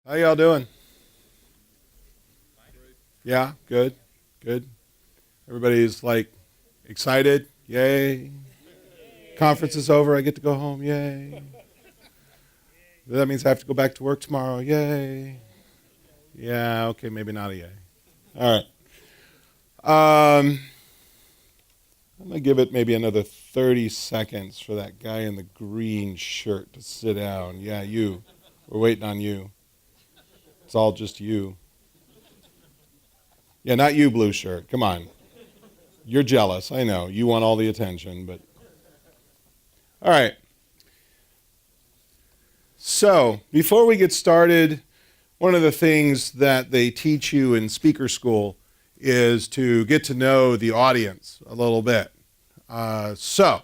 How y'all doing? Yeah, good, good. Everybody's like excited. Yay. Conference is over. I get to go home. Yay. That means I have to go back to work tomorrow. Yay. Yeah, okay, maybe not a yay. All right. I'm going to give it maybe another 30 seconds for that guy in the green shirt to sit down. Yeah, you. We're waiting on you. It's all just you. Yeah, not you, blue shirt. Come on. You're jealous. I know. You want all the attention, but. All right. So, before we get started, one of the things that they teach you in speaker school is to get to know the audience a little bit. So,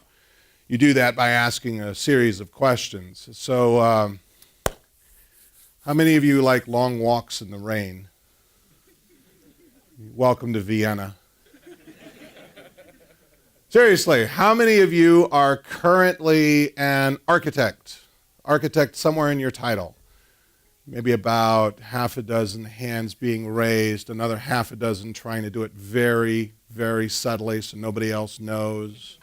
you do that by asking a series of questions. So, how many of you like long walks in the rain? Welcome to Vienna. Seriously, how many of you are currently an architect? Architect somewhere in your title. Maybe about half a dozen hands being raised, another half a dozen trying to do it very, very subtly so nobody else knows.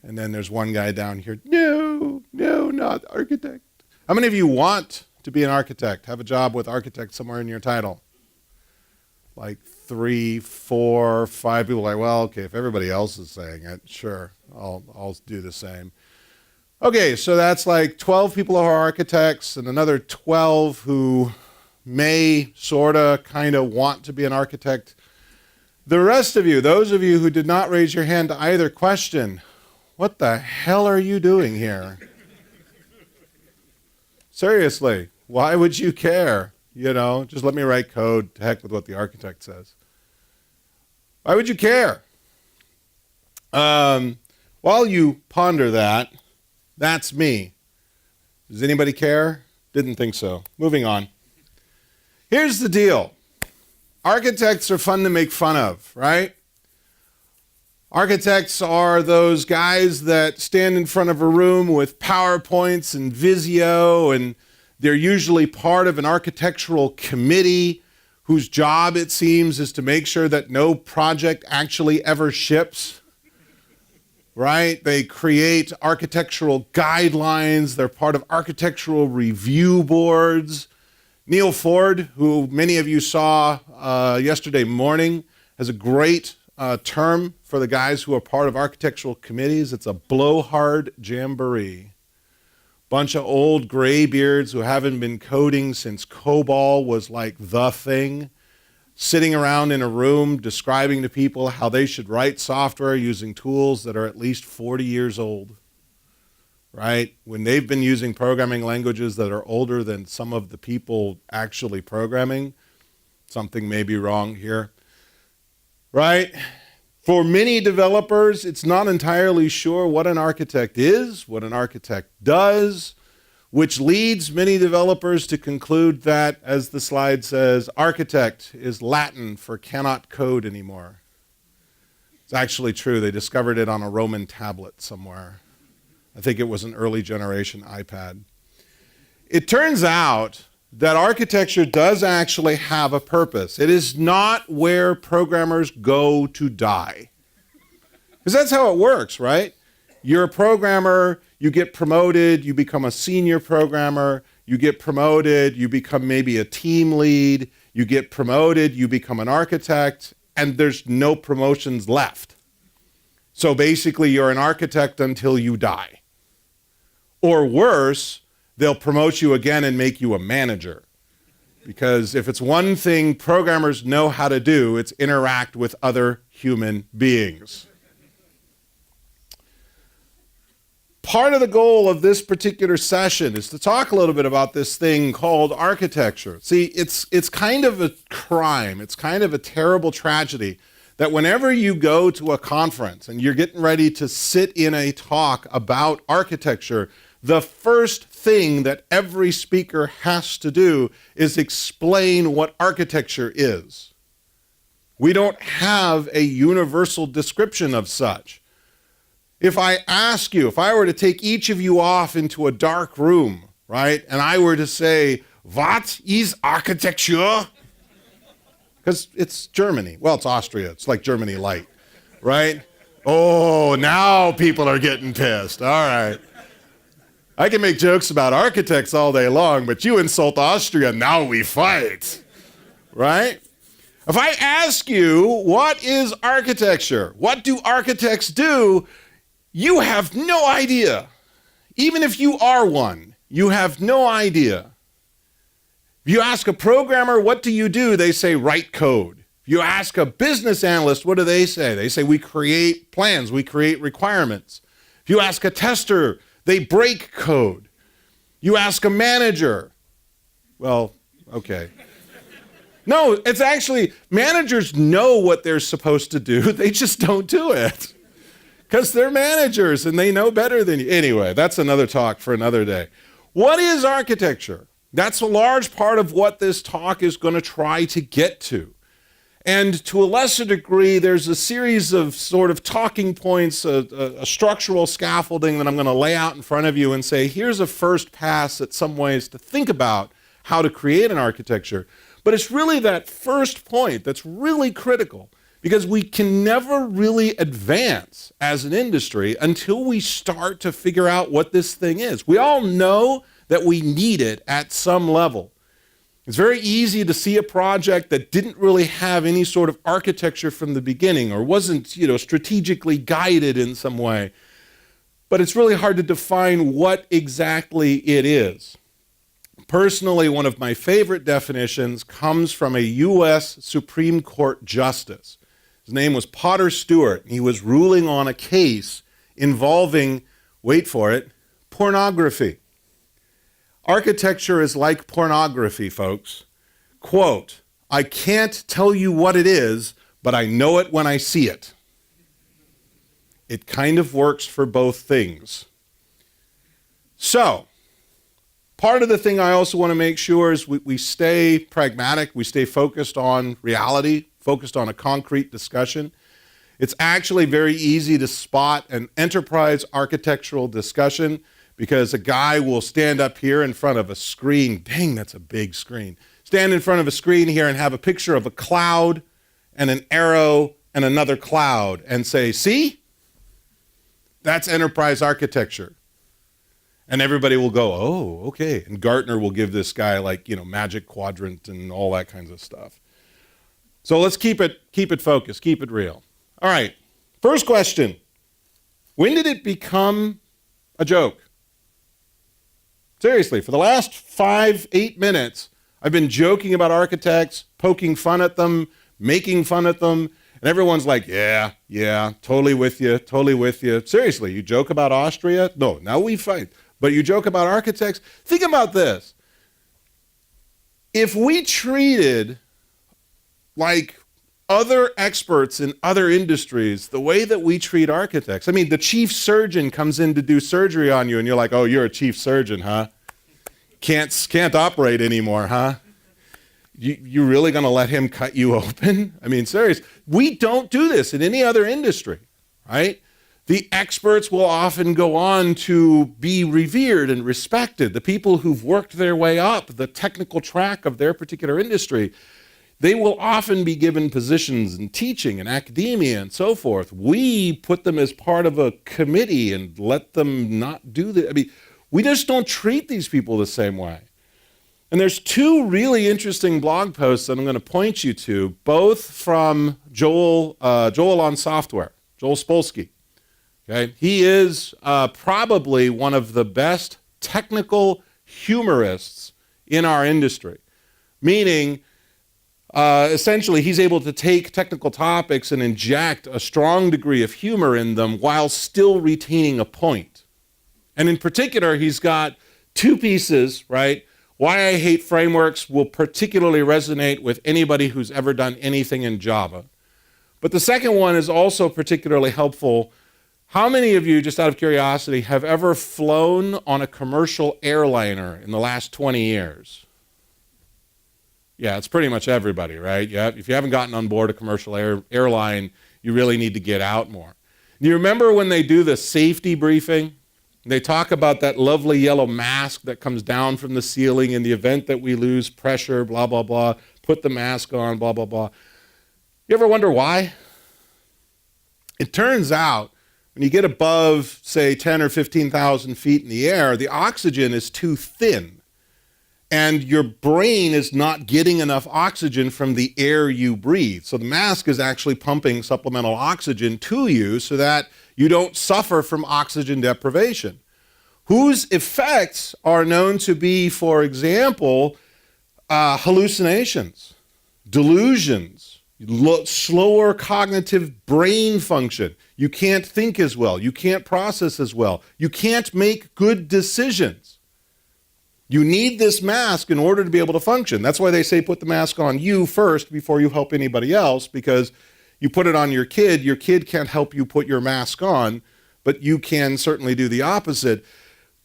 And then there's one guy down here, no, not architect. How many of you want to be an architect, have a job with architect somewhere in your title? Like 3, 4, 5 people like, well, okay, if everybody else is saying it, sure, I'll do the same. Okay, so that's like 12 people who are architects and another 12 who may sort of kind of want to be an architect. The rest of you, those of you who did not raise your hand to either question, what the hell are you doing here? Seriously, why would you care? You know, just let me write code, to heck with what the architect says. Why would you care? While you ponder that, that's me. Does anybody care? Didn't think so. Moving on. Here's the deal. Architects are fun to make fun of, right? Architects are those guys that stand in front of a room with PowerPoints and Visio, and they're usually part of an architectural committee whose job, it seems, is to make sure that no project actually ever ships. Right? They create architectural guidelines. They're part of architectural review boards. Neil Ford, who many of you saw yesterday morning, has a great term for the guys who are part of architectural committees. It's a blowhard jamboree. Bunch of old graybeards who haven't been coding since COBOL was like the thing, sitting around in a room describing to people how they should write software using tools that are at least 40 years old, right? When they've been using programming languages that are older than some of the people actually programming, something may be wrong here, right? For many developers, it's not entirely sure what an architect is, what an architect does, which leads many developers to conclude that, as the slide says, architect is Latin for cannot code anymore. It's actually true. They discovered it on a Roman tablet somewhere. I think it was an early generation iPad. It turns out that architecture does actually have a purpose. It is not where programmers go to die. Because that's how it works, right? You're a programmer, you get promoted, you become a senior programmer, you get promoted, you become maybe a team lead, you get promoted, you become an architect, and there's no promotions left. So basically you're an architect until you die. Or worse, they'll promote you again and make you a manager. Because if it's one thing programmers know how to do, it's interact with other human beings. Part of the goal of this particular session is to talk a little bit about this thing called architecture. See, it's kind of a crime. It's kind of a terrible tragedy that whenever you go to a conference and you're getting ready to sit in a talk about architecture, the first thing that every speaker has to do is explain what architecture is. We don't have a universal description of such. If I ask you, if I were to take each of you off into a dark room, right, and I were to say, what is architecture? Because it's Germany. Well, it's Austria. It's like Germany light, right? Oh, now people are getting pissed. All right. I can make jokes about architects all day long, but you insult Austria, now we fight, right? If I ask you, what is architecture? What do architects do? You have no idea. Even if you are one, you have no idea. If you ask a programmer, what do you do? They say, write code. If you ask a business analyst, what do they say? They say, we create plans, we create requirements. If you ask a tester, they break code. You ask a manager, well, okay. No, it's actually, managers know what they're supposed to do. They just don't do it because they're managers and they know better than you. Anyway, that's another talk for another day. What is architecture? That's a large part of what this talk is going to try to get to. And to a lesser degree, there's a series of sort of talking points, a structural scaffolding that I'm going to lay out in front of you and say, here's a first pass at some ways to think about how to create an architecture. But it's really that first point that's really critical, because we can never really advance as an industry until we start to figure out what this thing is. We all know that we need it at some level. It's very easy to see a project that didn't really have any sort of architecture from the beginning or wasn't, strategically guided in some way. But it's really hard to define what exactly it is. Personally, one of my favorite definitions comes from a U.S. Supreme Court justice. His name was Potter Stewart. He was ruling on a case involving, wait for it, pornography. Architecture is like pornography, folks. Quote, I can't tell you what it is, but I know it when I see it. It kind of works for both things. So, part of the thing I also want to make sure is we stay pragmatic, we stay focused on reality, focused on a concrete discussion. It's actually very easy to spot an enterprise architectural discussion because a guy will stand up here in front of a screen. Dang, that's a big screen. Stand in front of a screen here and have a picture of a cloud and an arrow and another cloud and say, see? That's enterprise architecture. And everybody will go, oh, okay. And Gartner will give this guy magic quadrant and all that kinds of stuff. So let's keep it focused, keep it real. All right, first question. When did it become a joke? Seriously, for the last 5-8 minutes, I've been joking about architects, poking fun at them, making fun at them, and everyone's like, yeah, totally with you. Seriously, you joke about Austria? No, now we fight. But you joke about architects? Think about this. If we treated like other experts in other industries the way that we treat architects, I mean, the chief surgeon comes in to do surgery on you and you're like, oh, you're a chief surgeon, huh? Can't operate anymore, huh? You really going to let him cut you open? I mean, serious. We don't do this in any other industry, right? The experts will often go on to be revered and respected. The people who've worked their way up the technical track of their particular industry, they will often be given positions in teaching and academia and so forth. We put them as part of a committee and let them not do that. I mean, we just don't treat these people the same way. And there's two really interesting blog posts that I'm going to point you to, both from Joel on Software, Joel Spolsky. Okay? He is probably one of the best technical humorists in our industry, meaning essentially he's able to take technical topics and inject a strong degree of humor in them while still retaining a point. And in particular, he's got two pieces, right? Why I Hate Frameworks will particularly resonate with anybody who's ever done anything in Java. But the second one is also particularly helpful. How many of you, just out of curiosity, have ever flown on a commercial airliner in the last 20 years? Yeah, it's pretty much everybody, right? Yeah, if you haven't gotten on board a commercial airline, you really need to get out more. Do you remember when they do the safety briefing? They talk about that lovely yellow mask that comes down from the ceiling in the event that we lose pressure, blah, blah, blah. Put the mask on, blah, blah, blah. You ever wonder why? It turns out when you get above, say, 10 or 15,000 feet in the air, the oxygen is too thin. And your brain is not getting enough oxygen from the air you breathe. So the mask is actually pumping supplemental oxygen to you so that you don't suffer from oxygen deprivation, whose effects are known to be, for example, hallucinations, delusions, slower cognitive brain function. You can't think as well. You can't process as well. You can't make good decisions. You need this mask in order to be able to function. That's why they say put the mask on you first before you help anybody else, because you put it on your kid can't help you put your mask on, but you can certainly do the opposite,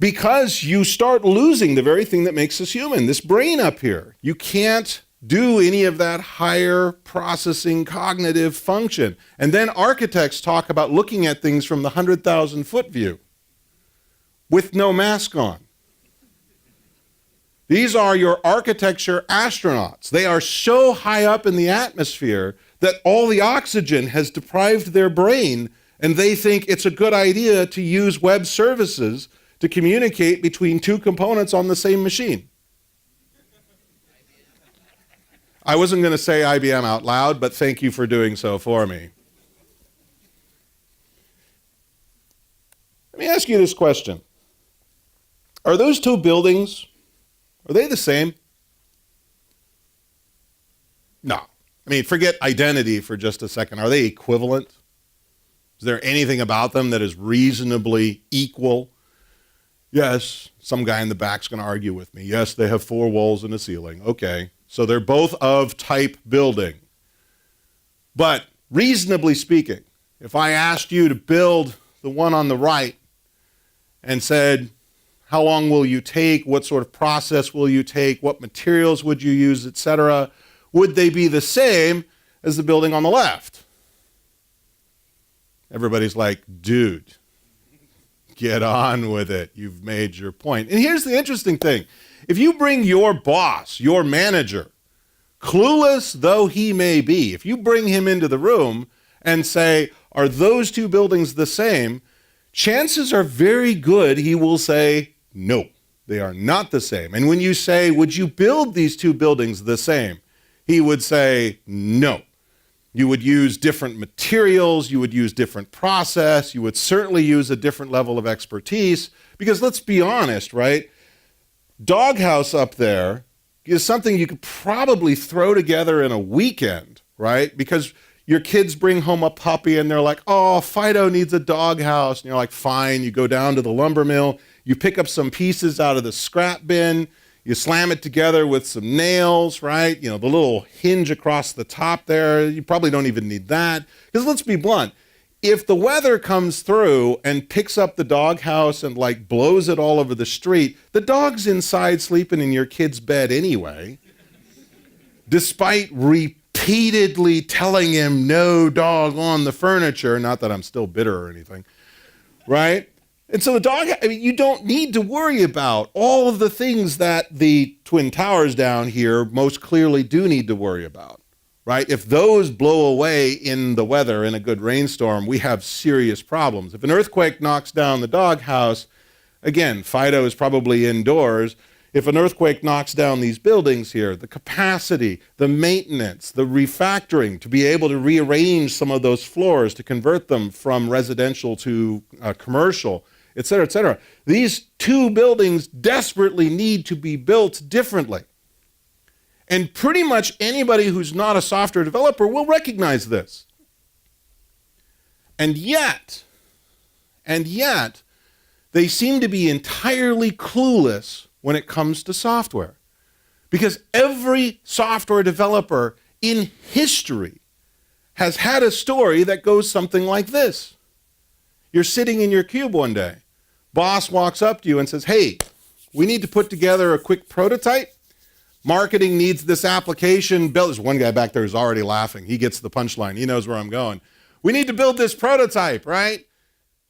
because you start losing the very thing that makes us human, this brain up here. You can't do any of that higher processing cognitive function. And then architects talk about looking at things from the 100,000-foot view with no mask on. These are your architecture astronauts. They are so high up in the atmosphere that all the oxygen has deprived their brain, and they think it's a good idea to use web services to communicate between two components on the same machine. I wasn't going to say IBM out loud, but thank you for doing so for me. Let me ask you this question. Are those two buildings, are they the same? No. I mean, forget identity for just a second. Are they equivalent? Is there anything about them that is reasonably equal? Yes, some guy in the back's going to argue with me. Yes, they have 4 walls and a ceiling. Okay, so they're both of type building. But reasonably speaking, if I asked you to build the one on the right and said, how long will you take? What sort of process will you take? What materials would you use, etc.? Would they be the same as the building on the left? Everybody's like, dude, get on with it. You've made your point. And here's the interesting thing. If you bring your boss, your manager, clueless though he may be, if you bring him into the room and say, are those two buildings the same? Chances are very good he will say, no, they are not the same. And when you say, would you build these two buildings the same? He would say, no. You would use different materials, you would use different process, you would certainly use a different level of expertise, because let's be honest, right? Doghouse up there is something you could probably throw together in a weekend, right? Because your kids bring home a puppy and they're like, oh, Fido needs a doghouse. And you're like, fine. You go down to the lumber mill, you pick up some pieces out of the scrap bin, you slam it together with some nails, right? You know, the little hinge across the top there, you probably don't even need that. Because let's be blunt, if the weather comes through and picks up the doghouse and like blows it all over the street, the dog's inside sleeping in your kid's bed anyway, despite repeatedly telling him no dog on the furniture, not that I'm still bitter or anything, right? And so the dog, I mean, you don't need to worry about all of the things that the Twin Towers down here most clearly do need to worry about, right? If those blow away in the weather in a good rainstorm, we have serious problems. If an earthquake knocks down the doghouse, again, Fido is probably indoors. If an earthquake knocks down these buildings here, the capacity, the maintenance, the refactoring, to be able to rearrange some of those floors to convert them from residential to commercial, et cetera, et cetera. These two buildings desperately need to be built differently. And pretty much anybody who's not a software developer will recognize this. And yet, they seem to be entirely clueless when it comes to software. Because every software developer in history has had a story that goes something like this. You're sitting in your cube one day. Boss walks up to you and says, hey, we need to put together a quick prototype. Marketing needs this application built. There's one guy back there who's already laughing. He gets the punchline. He knows where I'm going. We need to build this prototype, right?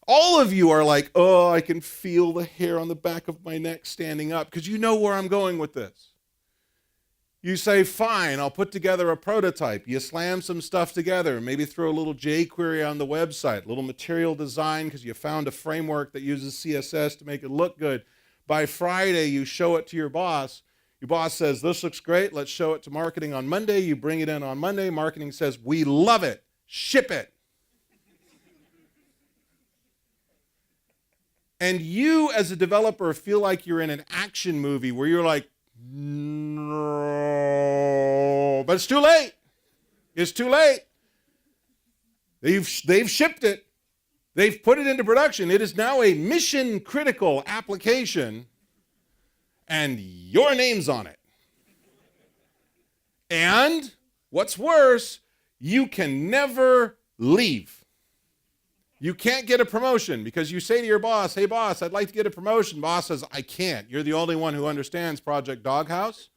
All of you are like, oh, I can feel the hair on the back of my neck standing up, because you know where I'm going with this. You say, fine, I'll put together a prototype. You slam some stuff together, maybe throw a little jQuery on the website, a little material design because you found a framework that uses CSS to make it look good. By Friday, you show it to your boss. Your boss says, this looks great. Let's show it to marketing on Monday. You bring it in on Monday. Marketing says, we love it. Ship it. And you, as a developer, feel like you're in an action movie where you're like, no, but it's too late. It's too late. They've shipped it. They've put it into production. It is now a mission-critical application, and your name's on it. And what's worse, you can never leave. You can't get a promotion because you say to your boss, hey, boss, I'd like to get a promotion. Boss says, I can't. You're the only one who understands Project Doghouse.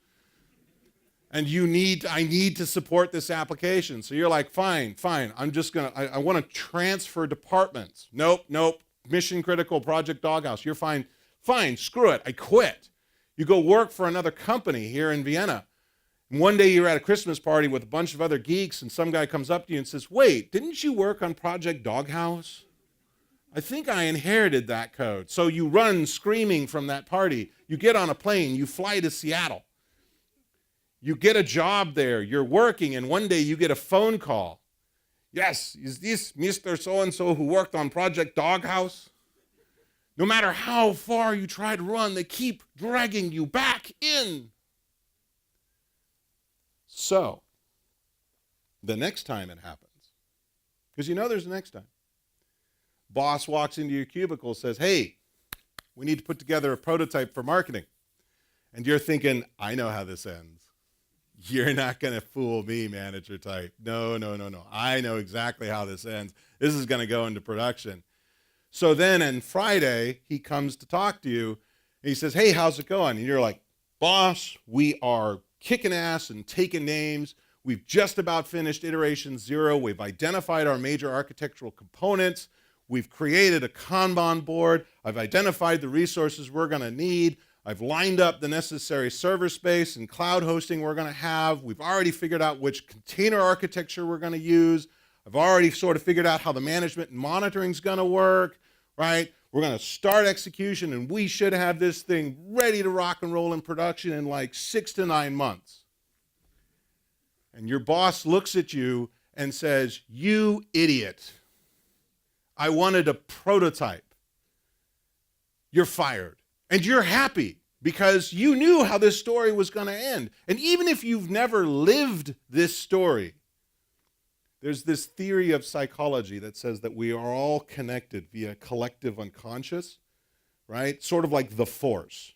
And I need to support this application. So you're like, fine. I want to transfer departments. Nope. Mission critical Project Doghouse. You're fine. Fine, screw it. I quit. You go work for another company here in Vienna. And one day you're at a Christmas party with a bunch of other geeks, and some guy comes up to you and says, wait, didn't you work on Project Doghouse? I think I inherited that code. So you run screaming from that party. You get on a plane. You fly to Seattle. You get a job there. You're working, and one day you get a phone call. Yes, is this Mr. So-and-so who worked on Project Doghouse? No matter how far you try to run, they keep dragging you back in. So, the next time it happens, because you know there's a next time, boss walks into your cubicle and says, hey, we need to put together a prototype for marketing. And you're thinking, I know how this ends. You're not going to fool me, manager type. No. I know exactly how this ends. This is going to go into production. So then on Friday, he comes to talk to you, and he says, hey, how's it going? And you're like, boss, we are kicking ass and taking names. We've just about finished iteration 0. We've identified our major architectural components. We've created a Kanban board. I've identified the resources we're going to need. I've lined up the necessary server space and cloud hosting we're going to have. We've already figured out which container architecture we're going to use. I've already sort of figured out how the management and monitoring is going to work, right? We're going to start execution, and we should have this thing ready to rock and roll in production in like 6 to 9 months. And your boss looks at you and says, you idiot. I wanted a prototype. You're fired. And you're happy because you knew how this story was going to end. And even if you've never lived this story, there's this theory of psychology that says that we are all connected via collective unconscious, right? Sort of like the Force.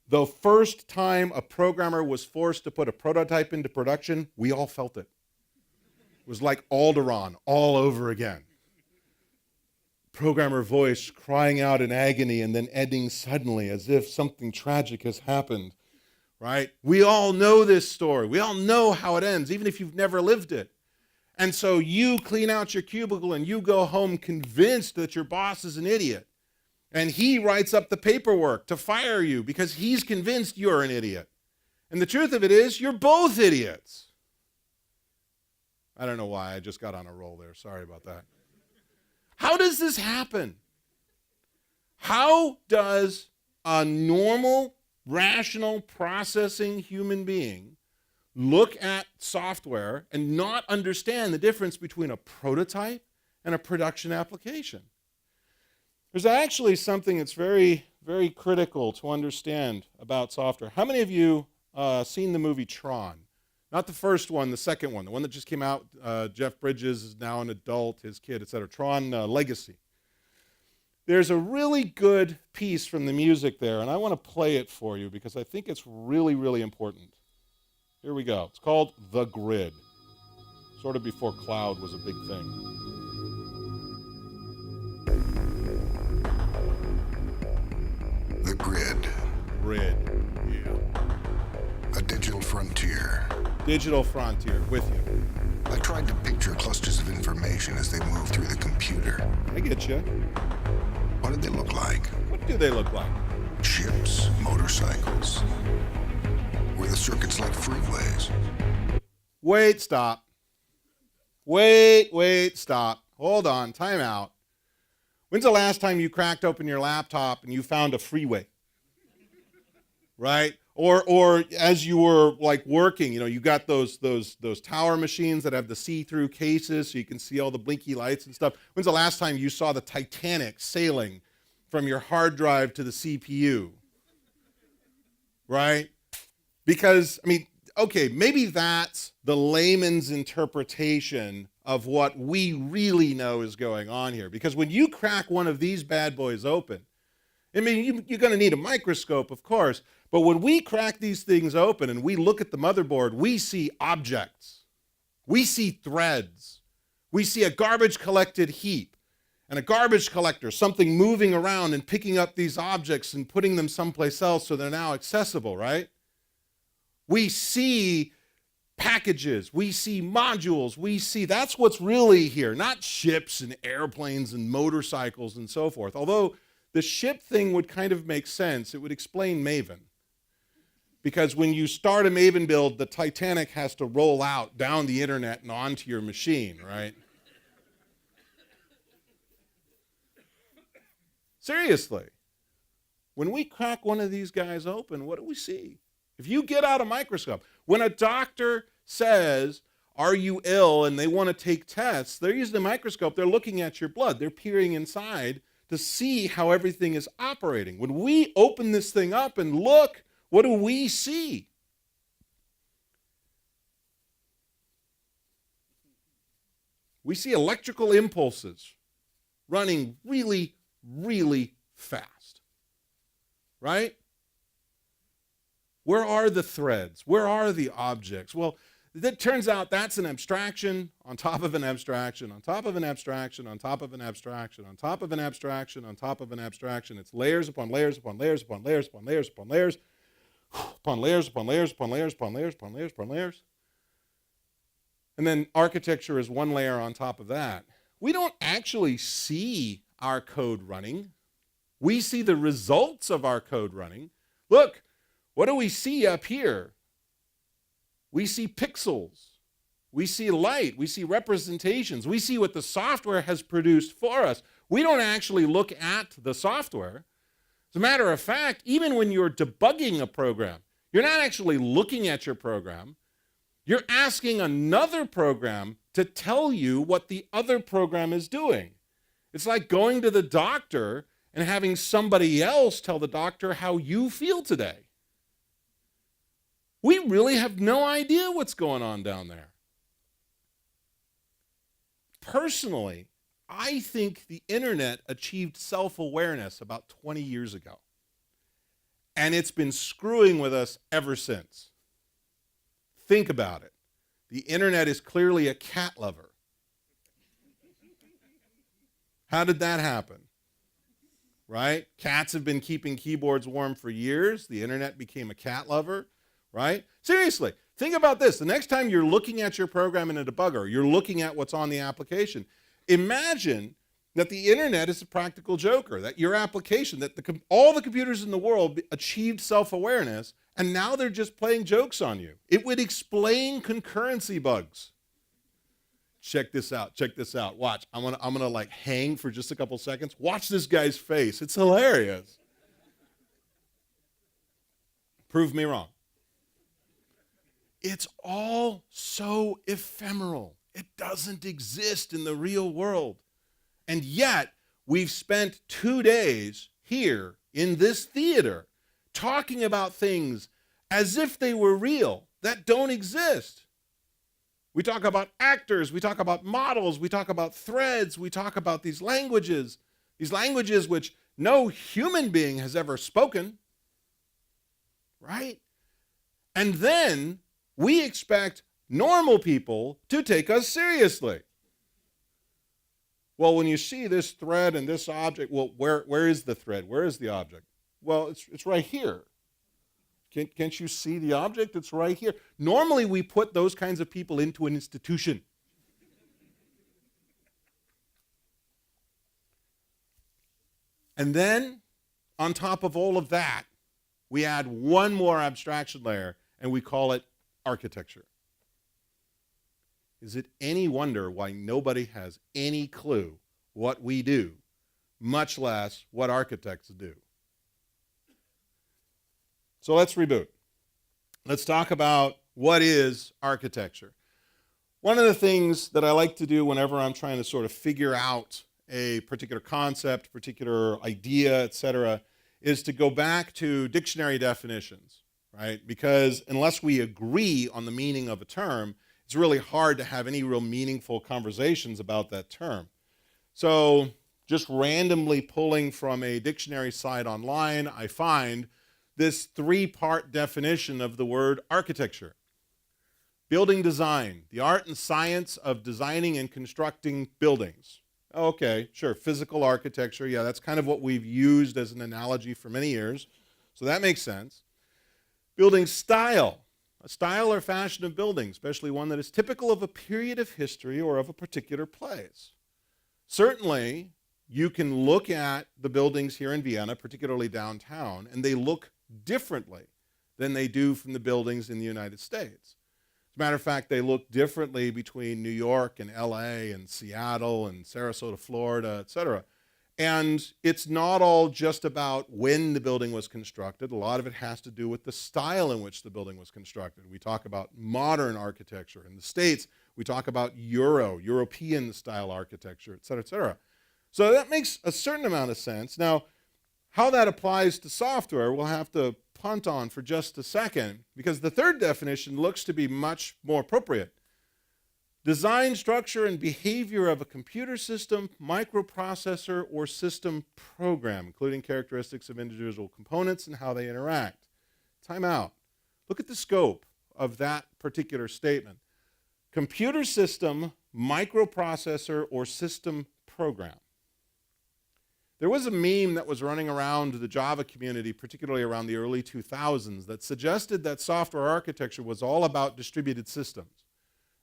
The first time a programmer was forced to put a prototype into production, we all felt it. It was like Alderaan all over again. Programmer voice crying out in agony and then ending suddenly as if something tragic has happened, right? We all know this story. We all know how it ends, even if you've never lived it. And so you clean out your cubicle and you go home convinced that your boss is an idiot. And he writes up the paperwork to fire you because he's convinced you're an idiot. And the truth of it is, you're both idiots. I don't know why, I just got on a roll there. Sorry about that. How does this happen? How does a normal, rational, processing human being look at software and not understand the difference between a prototype and a production application? There's actually something that's very, very critical to understand about software. How many of you seen the movie Tron? Not the first one, the second one, the one that just came out. Jeff Bridges is now an adult, his kid, etc. Tron Legacy. There's a really good piece from the music there, and I want to play it for you because I think it's really, really important. Here we go. It's called The Grid, sort of before cloud was a big thing. The Grid. Grid, yeah. A digital frontier. Digital frontier, with you. I tried like to picture clusters of information as they move through the computer. I get you. What do they look like? What do they look like? Ships, motorcycles. Were the circuits like freeways? Wait, stop. Wait, stop. Hold on, time out. When's the last time you cracked open your laptop and you found a freeway? Right? Or as you were like working, you got those tower machines that have the see-through cases so you can see all the blinky lights and stuff. When's the last time you saw the Titanic sailing from your hard drive to the CPU? Right? Because, okay, maybe that's the layman's interpretation of what we really know is going on here. Because when you crack one of these bad boys open, you're going to need a microscope, of course, but when we crack these things open and we look at the motherboard, we see objects, we see threads, we see a garbage collected heap and a garbage collector, something moving around and picking up these objects and putting them someplace else so they're now accessible, right? We see packages, we see modules, that's what's really here, not ships and airplanes and motorcycles and so forth. Although the ship thing would kind of make sense, it would explain Maven. Because when you start a Maven build, the Titanic has to roll out down the internet and onto your machine, right? Seriously, when we crack one of these guys open, what do we see? If you get out a microscope, when a doctor says, are you ill, and they want to take tests, they're using a microscope, they're looking at your blood, they're peering inside to see how everything is operating. When we open this thing up and look, what do we see? We see electrical impulses running really, really fast, right? Where are the threads? Where are the objects? Well, it turns out that's an abstraction on top of an abstraction, on top of an abstraction, on top of an abstraction, on top of an abstraction, on top of an abstraction. It's layers upon layers upon layers upon layers upon layers upon layers, upon layers upon layers upon layers upon layers upon layers upon layers. And then architecture is one layer on top of that. We don't actually see our code running. We see the results of our code running. Look, what do we see up here? We see pixels. We see light. We see representations. We see what the software has produced for us. We don't actually look at the software. As a matter of fact, even when you're debugging a program, you're not actually looking at your program. You're asking another program to tell you what the other program is doing. It's like going to the doctor and having somebody else tell the doctor how you feel today. We really have no idea what's going on down there. Personally, I think the internet achieved self-awareness about 20 years ago. And it's been screwing with us ever since. Think about it. The internet is clearly a cat lover. How did that happen? Right? Cats have been keeping keyboards warm for years. The internet became a cat lover. Right? Seriously, think about this. The next time you're looking at your program in a debugger, you're looking at what's on the application. Imagine that the internet is a practical joker, that your application, that all the computers in the world achieved self-awareness, and now they're just playing jokes on you. It would explain concurrency bugs. Check this out. Check this out. Watch. I'm gonna like hang for just a couple seconds. Watch this guy's face. It's hilarious. Prove me wrong. It's all so ephemeral. It doesn't exist in the real world. And yet, we've spent 2 days here in this theater talking about things as if they were real that don't exist. We talk about actors, we talk about models, we talk about threads, we talk about these languages which no human being has ever spoken, right? And then we expect normal people to take us seriously. Well, when you see this thread and this object, well, where is the thread? Where is the object? Well, it's right here. Can't you see the object? It's right here. Normally, we put those kinds of people into an institution. And then, on top of all of that, we add one more abstraction layer, and we call it architecture. Is it any wonder why nobody has any clue what we do, much less what architects do? So let's reboot. Let's talk about what is architecture. One of the things that I like to do whenever I'm trying to sort of figure out a particular concept, particular idea, etc., is to go back to dictionary definitions, right? Because unless we agree on the meaning of a term, it's really hard to have any real meaningful conversations about that term. So just randomly pulling from a dictionary site online, I find this three-part definition of the word architecture. Building design, the art and science of designing and constructing buildings. Okay, sure, physical architecture, yeah, that's kind of what we've used as an analogy for many years, so that makes sense. Building style, a style or fashion of building, especially one that is typical of a period of history or of a particular place. Certainly, you can look at the buildings here in Vienna, particularly downtown, and they look differently than they do from the buildings in the United States. As a matter of fact, they look differently between New York and LA and Seattle and Sarasota, Florida, etc. And it's not all just about when the building was constructed. A lot of it has to do with the style in which the building was constructed. We talk about modern architecture. In the States, we talk about European style architecture, etc., etc. So that makes a certain amount of sense. Now, how that applies to software, we'll have to punt on for just a second, because the third definition looks to be much more appropriate. Design, structure, and behavior of a computer system, microprocessor, or system program, including characteristics of individual components and how they interact. Time out. Look at the scope of that particular statement. Computer system, microprocessor, or system program. There was a meme that was running around the Java community, particularly around the early 2000s, that suggested that software architecture was all about distributed systems.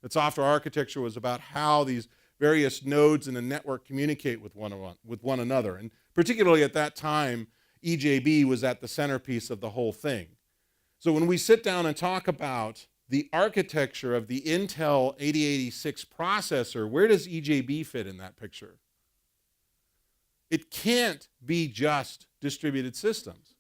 That software architecture was about how these various nodes in a network communicate with one another. And particularly at that time, EJB was at the centerpiece of the whole thing. So when we sit down and talk about the architecture of the Intel 8086 processor, where does EJB fit in that picture? It can't be just distributed systems,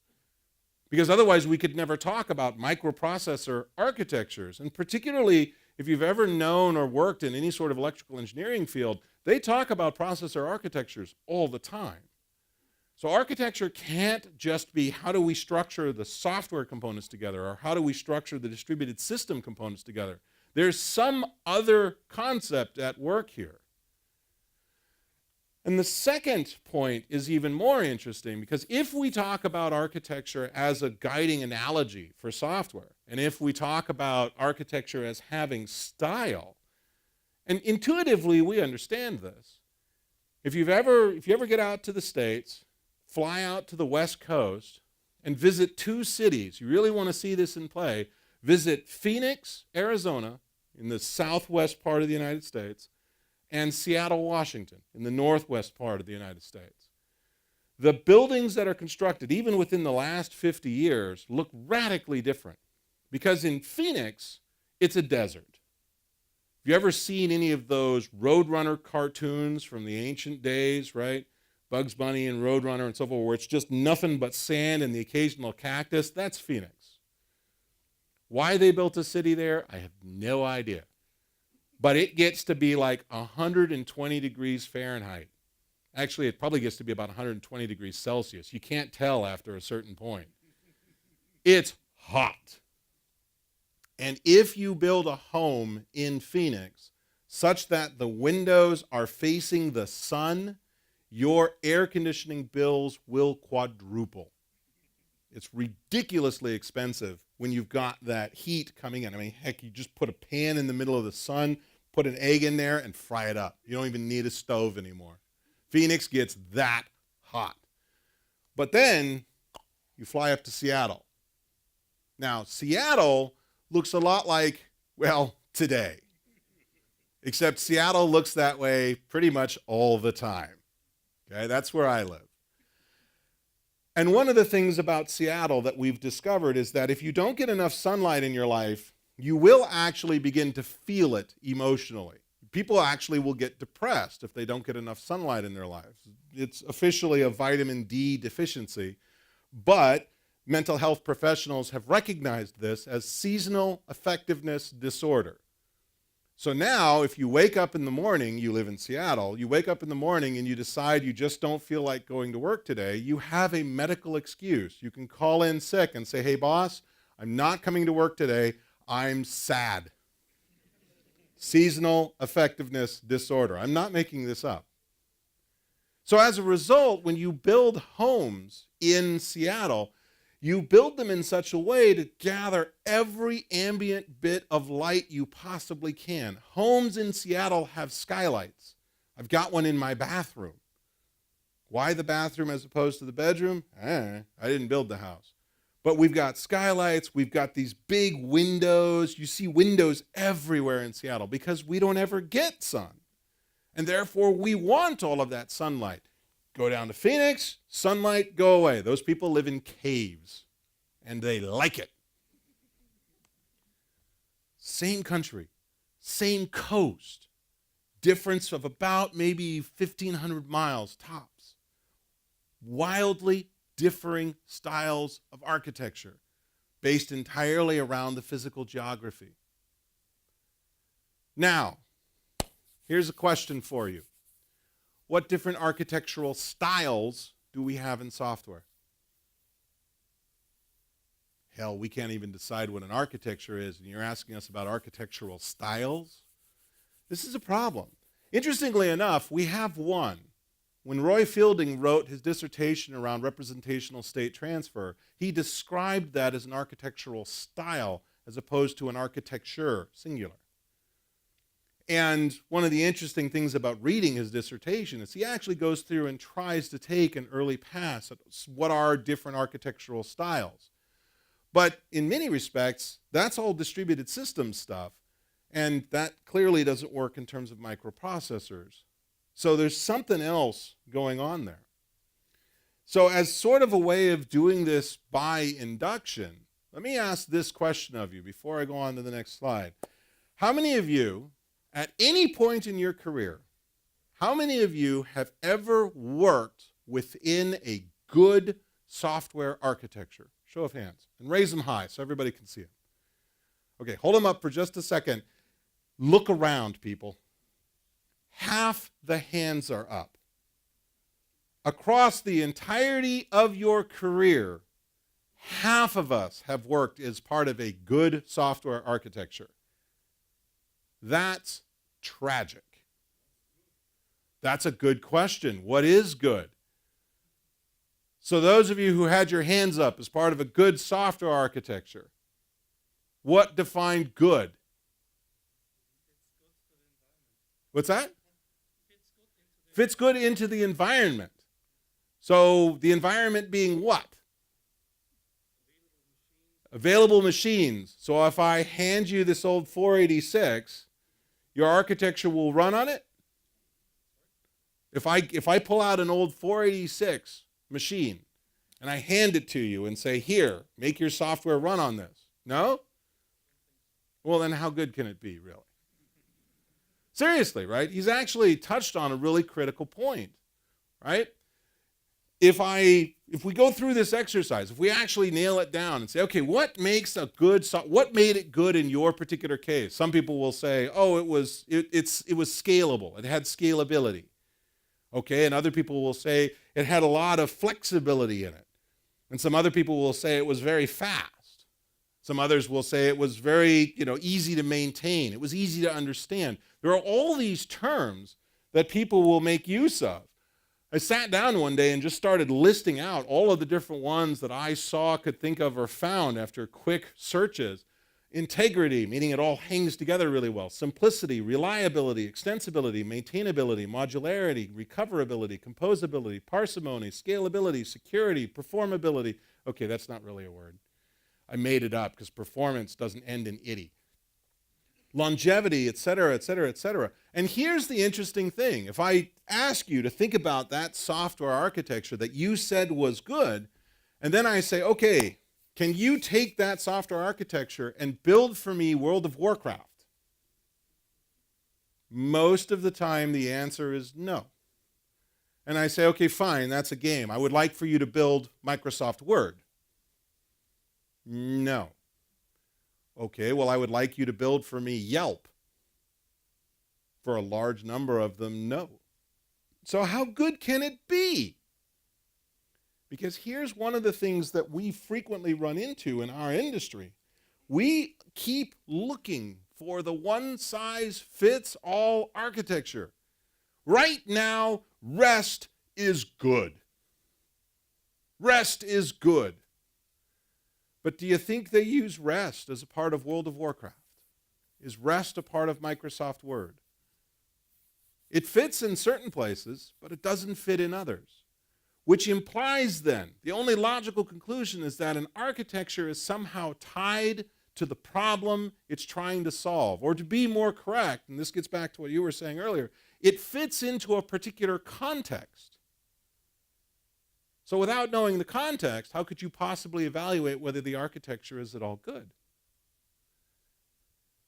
because otherwise we could never talk about microprocessor architectures. And particularly if you've ever known or worked in any sort of electrical engineering field, they talk about processor architectures all the time. So architecture can't just be how do we structure the software components together, or how do we structure the distributed system components together. There's some other concept at work here. And the second point is even more interesting, because if we talk about architecture as a guiding analogy for software, and if we talk about architecture as having style, and intuitively we understand this. If you ever get out to the States, fly out to the West Coast, and visit two cities, you really want to see this in play, visit Phoenix, Arizona, in the southwest part of the United States, and Seattle, Washington, in the northwest part of the United States. The buildings that are constructed, even within the last 50 years, look radically different. Because in Phoenix, it's a desert. Have you ever seen any of those Roadrunner cartoons from the ancient days, right? Bugs Bunny and Roadrunner and so forth, where it's just nothing but sand and the occasional cactus? That's Phoenix. Why they built a city there, I have no idea. But it gets to be like 120 degrees Fahrenheit. Actually, it probably gets to be about 120 degrees Celsius. You can't tell after a certain point. It's hot. And if you build a home in Phoenix such that the windows are facing the sun, your air conditioning bills will quadruple. It's ridiculously expensive when you've got that heat coming in. I mean, heck, you just put a pan in the middle of the sun, put an egg in there, and fry it up. You don't even need a stove anymore. Phoenix gets that hot. But then you fly up to Seattle. Now, Seattle looks a lot like, well, today. Except Seattle looks that way pretty much all the time. Okay, that's where I live. And one of the things about Seattle that we've discovered is that if you don't get enough sunlight in your life, you will actually begin to feel it emotionally. People actually will get depressed if they don't get enough sunlight in their lives. It's officially a vitamin D deficiency, but mental health professionals have recognized this as seasonal affectiveness disorder. So now, if you wake up in the morning, you live in Seattle, you wake up in the morning and you decide you just don't feel like going to work today, you have a medical excuse. You can call in sick and say, hey boss, I'm not coming to work today, I'm sad. Seasonal affectiveness disorder. I'm not making this up. So as a result, when you build homes in Seattle, you build them in such a way to gather every ambient bit of light you possibly can. Homes in Seattle have skylights. I've got one in my bathroom. Why the bathroom as opposed to the bedroom? I didn't build the house. But we've got skylights, we've got these big windows. You see windows everywhere in Seattle because we don't ever get sun. And therefore, we want all of that sunlight. Go down to Phoenix, sunlight, go away. Those people live in caves, and they like it. Same country, same coast, difference of about maybe 1,500 miles tops. Wildly differing styles of architecture based entirely around the physical geography. Now, here's a question for you. What different architectural styles do we have in software? Hell, we can't even decide what an architecture is, and you're asking us about architectural styles? This is a problem. Interestingly enough, we have one. When Roy Fielding wrote his dissertation around representational state transfer, he described that as an architectural style as opposed to an architecture, singular. And one of the interesting things about reading his dissertation is he actually goes through and tries to take an early pass at what are different architectural styles. But in many respects, that's all distributed systems stuff, and that clearly doesn't work in terms of microprocessors. So there's something else going on there. So as sort of a way of doing this by induction, let me ask this question of you before I go on to the next slide. How many of you, at any point in your career, how many of you have ever worked within a good software architecture? Show of hands. And raise them high so everybody can see it. Okay, hold them up for just a second. Look around, people. Half the hands are up. Across the entirety of your career, half of us have worked as part of a good software architecture. That's tragic. That's a good question. What is good? So those of you who had your hands up as part of a good software architecture, what defined good? What's that? Fits good into the environment. So the environment being what? Available machines. So if I hand you this old 486, your architecture will run on it? If I pull out an old 486 machine and I hand it to you and say, here, make your software run on this. No? Well, then how good can it be, really? Seriously, right? He's actually touched on a really critical point, right? If we go through this exercise, if we actually nail it down and say, okay, what makes a good what made it good in your particular case? Some people will say, oh, it was scalable. It had scalability. Okay, and other people will say it had a lot of flexibility in it. And some other people will say it was very fast. Some others will say it was very, easy to maintain. It was easy to understand. There are all these terms that people will make use of. I sat down one day and just started listing out all of the different ones that I saw, could think of, or found after quick searches. Integrity, meaning it all hangs together really well. Simplicity, reliability, extensibility, maintainability, modularity, recoverability, composability, parsimony, scalability, security, performability. Okay, that's not really a word. I made it up because performance doesn't end in "itty." Longevity, et cetera, et cetera, et cetera. And here's the interesting thing. If I ask you to think about that software architecture that you said was good, And then I say, okay, can you take that software architecture and build for me World of Warcraft? Most of the time, the answer is no. And I say, okay, fine, that's a game. I would like for you to build Microsoft Word. No. Okay, well, I would like you to build for me Yelp. For a large number of them, no. So how good can it be? Because here's one of the things that we frequently run into in our industry. We keep looking for the one-size-fits-all architecture. Right now, REST is good. REST is good. But do you think they use REST as a part of World of Warcraft? Is REST a part of Microsoft Word? It fits in certain places, but it doesn't fit in others. Which implies then, the only logical conclusion is that an architecture is somehow tied to the problem it's trying to solve. Or to be more correct, and this gets back to what you were saying earlier, it fits into a particular context. So without knowing the context, how could you possibly evaluate whether the architecture is at all good?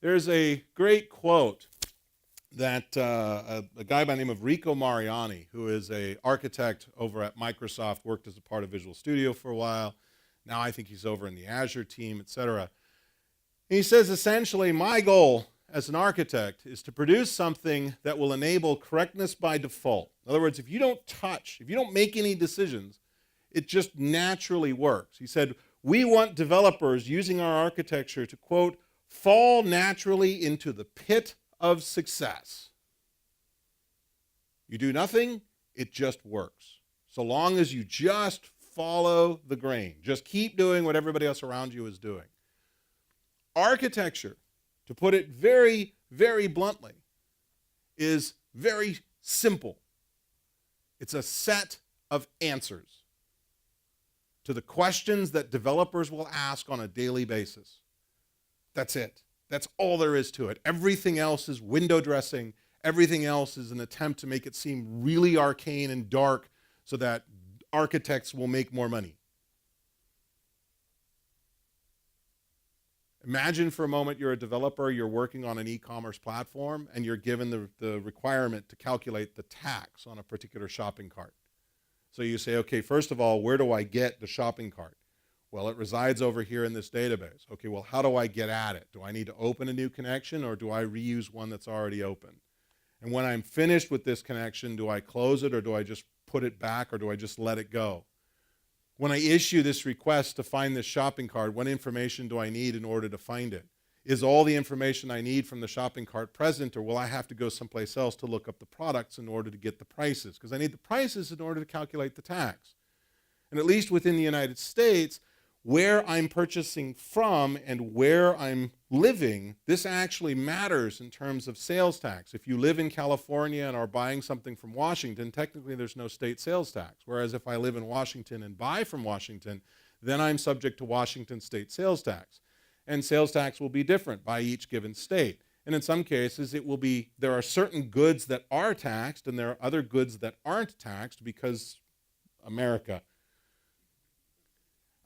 There's a great quote that a guy by the name of Rico Mariani, who is an architect over at Microsoft, worked as a part of Visual Studio for a while. Now I think he's over in the Azure team, etc. He says, essentially, my goal as an architect is to produce something that will enable correctness by default. In other words, if you don't make any decisions, it just naturally works. He said, we want developers using our architecture to, quote, fall naturally into the pit of success. You do nothing, it just works. So long as you just follow the grain. Just keep doing what everybody else around you is doing. Architecture, to put it very, very bluntly, is very simple. It's a set of answers to the questions that developers will ask on a daily basis. That's it. That's all there is to it. Everything else is window dressing. Everything else is an attempt to make it seem really arcane and dark so that architects will make more money. Imagine for a moment you're a developer, you're working on an e-commerce platform, and you're given the requirement to calculate the tax on a particular shopping cart. So you say, okay, first of all, where do I get the shopping cart? Well, it resides over here in this database. Okay, well, how do I get at it? Do I need to open a new connection, or do I reuse one that's already open? And when I'm finished with this connection, do I close it, or do I just put it back, or do I just let it go? When I issue this request to find this shopping cart, what information do I need in order to find it? Is all the information I need from the shopping cart present, or will I have to go someplace else to look up the products in order to get the prices? Because I need the prices in order to calculate the tax. And at least within the United States, where I'm purchasing from and where I'm living, this actually matters in terms of sales tax. If you live in California and are buying something from Washington, technically there's no state sales tax. Whereas if I live in Washington and buy from Washington, then I'm subject to Washington state sales tax. And sales tax will be different by each given state. And in some cases, there are certain goods that are taxed and there are other goods that aren't taxed because America.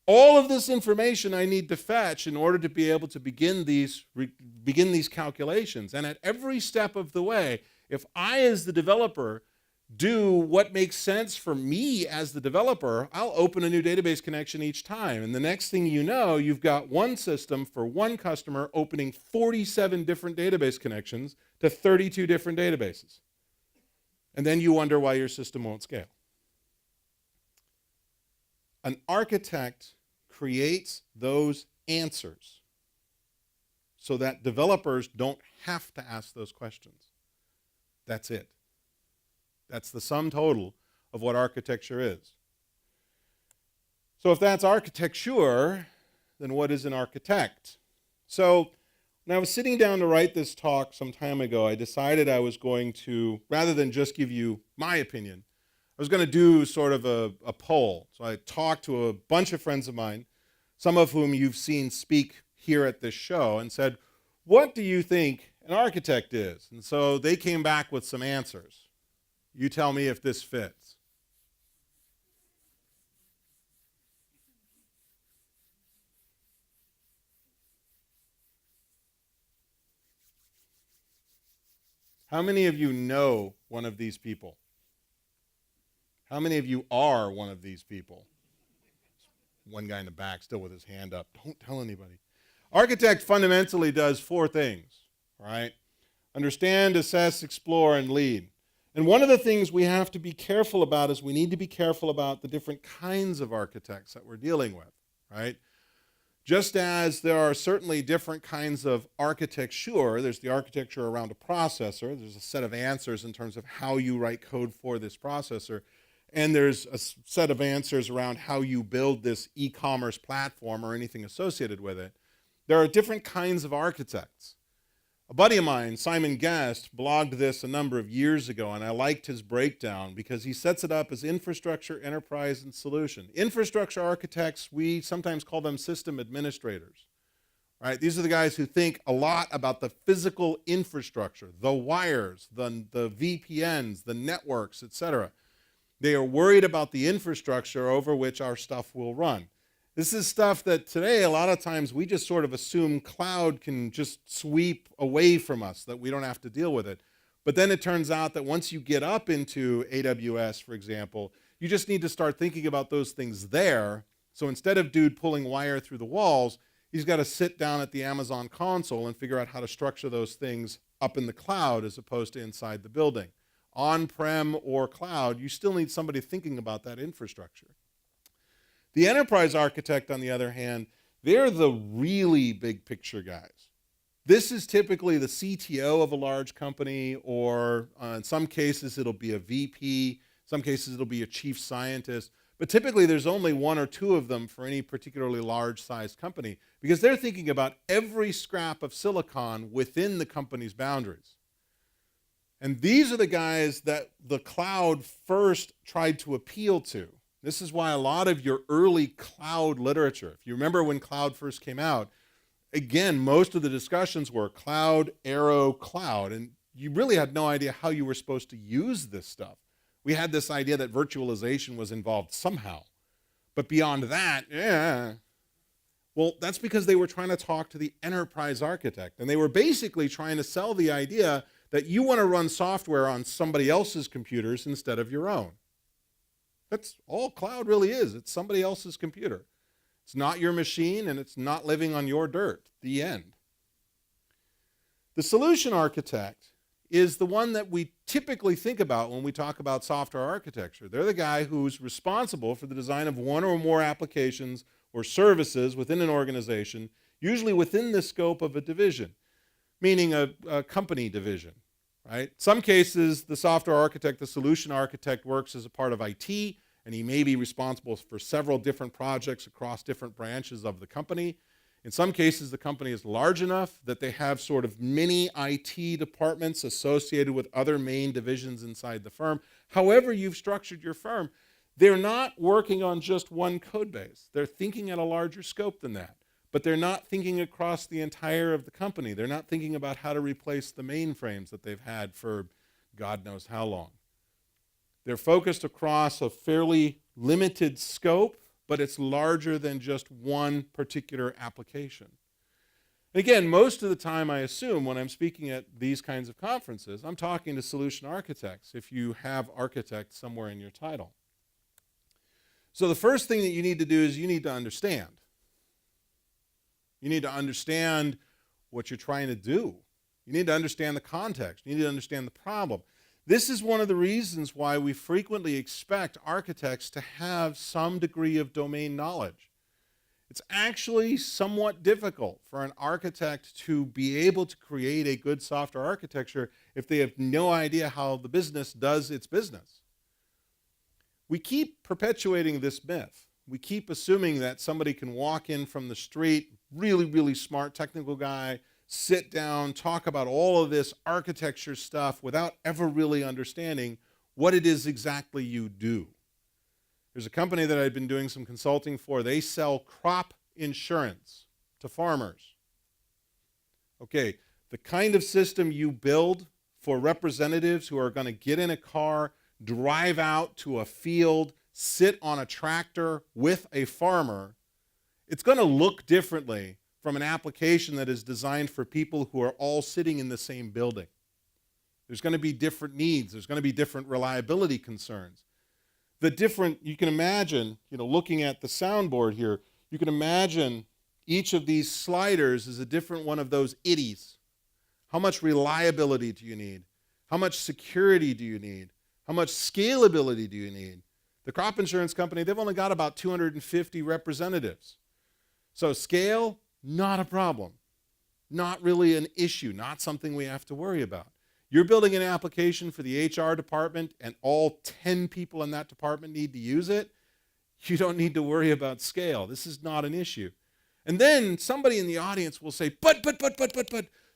All of this information I need to fetch in order to be able to begin these calculations. And at every step of the way, if I as the developer do what makes sense for me as the developer, I'll open a new database connection each time. And the next thing you know, you've got one system for one customer opening 47 different database connections to 32 different databases. And then you wonder why your system won't scale. An architect creates those answers so that developers don't have to ask those questions. That's it. That's the sum total of what architecture is. So if that's architecture, then what is an architect? So when I was sitting down to write this talk some time ago, I decided I was going to, rather than just give you my opinion, I was going to do sort of a poll. So I talked to a bunch of friends of mine, some of whom you've seen speak here at this show, and said, what do you think an architect is? And so they came back with some answers. You tell me if this fits. How many of you know one of these people? How many of you are one of these people? One guy in the back still with his hand up. Don't tell anybody. Architect fundamentally does four things, right? Understand, assess, explore, and lead. And one of the things we have to be careful about is we need to be careful about the different kinds of architects that we're dealing with, right? Just as there are certainly different kinds of architecture, there's the architecture around a processor, there's a set of answers in terms of how you write code for this processor, and there's a set of answers around how you build this e-commerce platform or anything associated with it. There are different kinds of architects. A buddy of mine, Simon Guest, blogged this a number of years ago, and I liked his breakdown because he sets it up as infrastructure, enterprise, and solution. Infrastructure architects, we sometimes call them system administrators. Right? These are the guys who think a lot about the physical infrastructure, the wires, the VPNs, the networks, etc. They are worried about the infrastructure over which our stuff will run. This is stuff that today, a lot of times, we just sort of assume cloud can just sweep away from us, that we don't have to deal with it. But then it turns out that once you get up into AWS, for example, you just need to start thinking about those things there. So instead of dude pulling wire through the walls, he's got to sit down at the Amazon console and figure out how to structure those things up in the cloud as opposed to inside the building. On-prem or cloud, you still need somebody thinking about that infrastructure. The enterprise architect, on the other hand, they're the really big picture guys. This is typically the CTO of a large company, or in some cases it'll be a VP, some cases it'll be a chief scientist, but typically there's only one or two of them for any particularly large-sized company because they're thinking about every scrap of silicon within the company's boundaries. And these are the guys that the cloud first tried to appeal to. This is why a lot of your early cloud literature, if you remember when cloud first came out, again, most of the discussions were cloud, arrow, cloud, and you really had no idea how you were supposed to use this stuff. We had this idea that virtualization was involved somehow. But beyond that, well, that's because they were trying to talk to the enterprise architect, and they were basically trying to sell the idea that you want to run software on somebody else's computers instead of your own. That's all cloud really is. It's somebody else's computer. It's not your machine, and it's not living on your dirt. The end. The solution architect is the one that we typically think about when we talk about software architecture. They're the guy who's responsible for the design of one or more applications or services within an organization, usually within the scope of a division, meaning a company division. Right? Some cases, the software architect, the solution architect works as a part of IT, and he may be responsible for several different projects across different branches of the company. In some cases, the company is large enough that they have sort of mini IT departments associated with other main divisions inside the firm. However you've structured your firm, they're not working on just one code base. They're thinking at a larger scope than that. But they're not thinking across the entire of the company. They're not thinking about how to replace the mainframes that they've had for God knows how long. They're focused across a fairly limited scope, but it's larger than just one particular application. And again, most of the time I assume when I'm speaking at these kinds of conferences, I'm talking to solution architects if you have architect somewhere in your title. So the first thing that you need to do is you need to understand. You need to understand what you're trying to do. You need to understand the context. You need to understand the problem. This is one of the reasons why we frequently expect architects to have some degree of domain knowledge. It's actually somewhat difficult for an architect to be able to create a good software architecture if they have no idea how the business does its business. We keep perpetuating this myth. We keep assuming that somebody can walk in from the street, really, really smart technical guy, sit down, talk about all of this architecture stuff without ever really understanding what it is exactly you do. There's a company that I've been doing some consulting for. They sell crop insurance to farmers. Okay, the kind of system you build for representatives who are going to get in a car, drive out to a field, sit on a tractor with a farmer, it's going to look differently from an application that is designed for people who are all sitting in the same building. There's going to be different needs. There's going to be different reliability concerns. You can imagine, looking at the soundboard here, you can imagine each of these sliders is a different one of those itties. How much reliability do you need? How much security do you need? How much scalability do you need? The crop insurance company, they've only got about 250 representatives. So scale, not a problem. Not really an issue, not something we have to worry about. You're building an application for the HR department and all 10 people in that department need to use it. You don't need to worry about scale. This is not an issue. And then somebody in the audience will say, but,